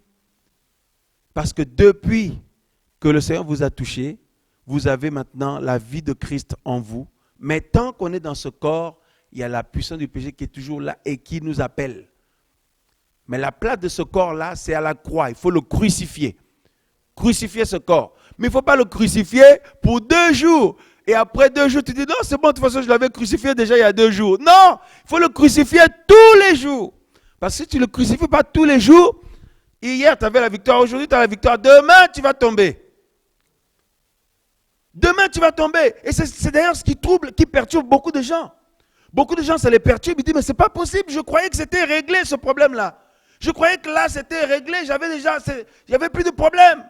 Parce que depuis que le Seigneur vous a touché, vous avez maintenant la vie de Christ en vous. Mais tant qu'on est dans ce corps, il y a la puissance du péché qui est toujours là et qui nous appelle. Mais la place de ce corps-là, c'est à la croix. Il faut le crucifier. Crucifier ce corps. Mais il ne faut pas le crucifier pour 2 jours. Et après 2 jours, tu dis, non, c'est bon, de toute façon, je l'avais crucifié déjà il y a 2 jours. Non, il faut le crucifier tous les jours. Parce que si tu ne le crucifies pas tous les jours, hier, tu avais la victoire, aujourd'hui, tu as la victoire. Demain, tu vas tomber. Demain, tu vas tomber. Et c'est d'ailleurs ce qui trouble, qui perturbe beaucoup de gens. Beaucoup de gens, ça les perturbe. Ils disent, mais ce n'est pas possible. Je croyais que c'était réglé, ce problème-là. Je croyais que là, c'était réglé. J'avais plus de problème.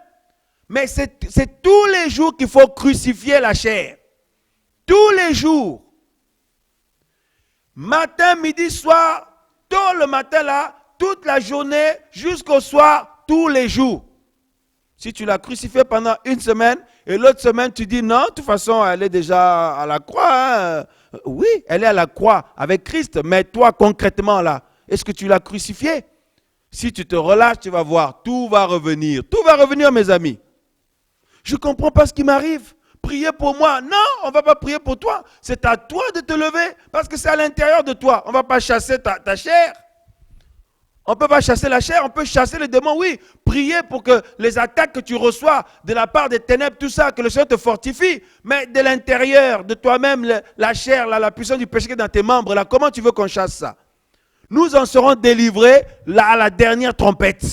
Mais c'est tous les jours qu'il faut crucifier la chair. Tous les jours. Matin, midi, soir, tôt le matin là, toute la journée, jusqu'au soir, tous les jours. Si tu l'as crucifié pendant 1 semaine, et l'autre semaine, tu dis non, de toute façon, elle est déjà à la croix. Hein. Oui, elle est à la croix avec Christ, mais toi, concrètement là, est-ce que tu l'as crucifié? Si tu te relâches, tu vas voir, tout va revenir. Tout va revenir, mes amis. Je ne comprends pas ce qui m'arrive. Priez pour moi. Non, on ne va pas prier pour toi. C'est à toi de te lever parce que c'est à l'intérieur de toi. On ne va pas chasser ta chair. On ne peut pas chasser la chair, on peut chasser les démons, oui. Prier pour que les attaques que tu reçois de la part des ténèbres, tout ça, que le Seigneur te fortifie. Mais de l'intérieur, de toi-même, la chair, la puissance du péché qui est dans tes membres, là, comment tu veux qu'on chasse ça? Nous en serons délivrés là, à la dernière trompette.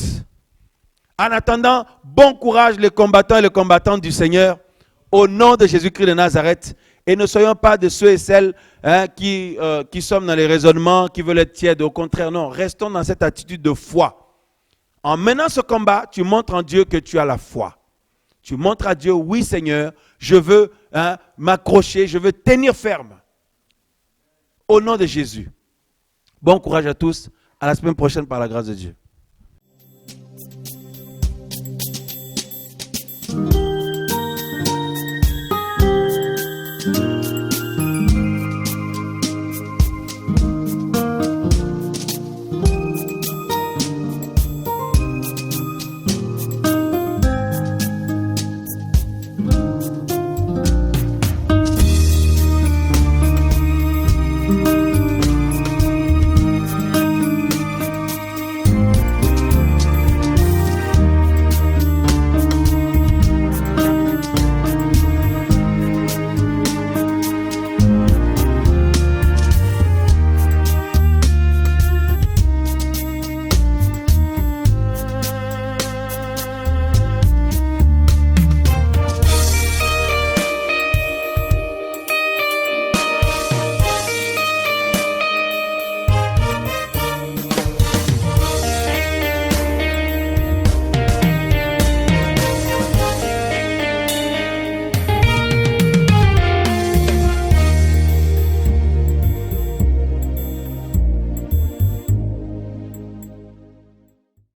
En attendant, bon courage les combattants et les combattantes du Seigneur, au nom de Jésus-Christ de Nazareth. Et ne soyons pas de ceux et celles qui sommes dans les raisonnements, qui veulent être tièdes. Au contraire, non, restons dans cette attitude de foi. En menant ce combat, tu montres en Dieu que tu as la foi. Tu montres à Dieu, oui Seigneur, je veux m'accrocher, je veux tenir ferme. Au nom de Jésus. Bon courage à tous. À la semaine prochaine par la grâce de Dieu.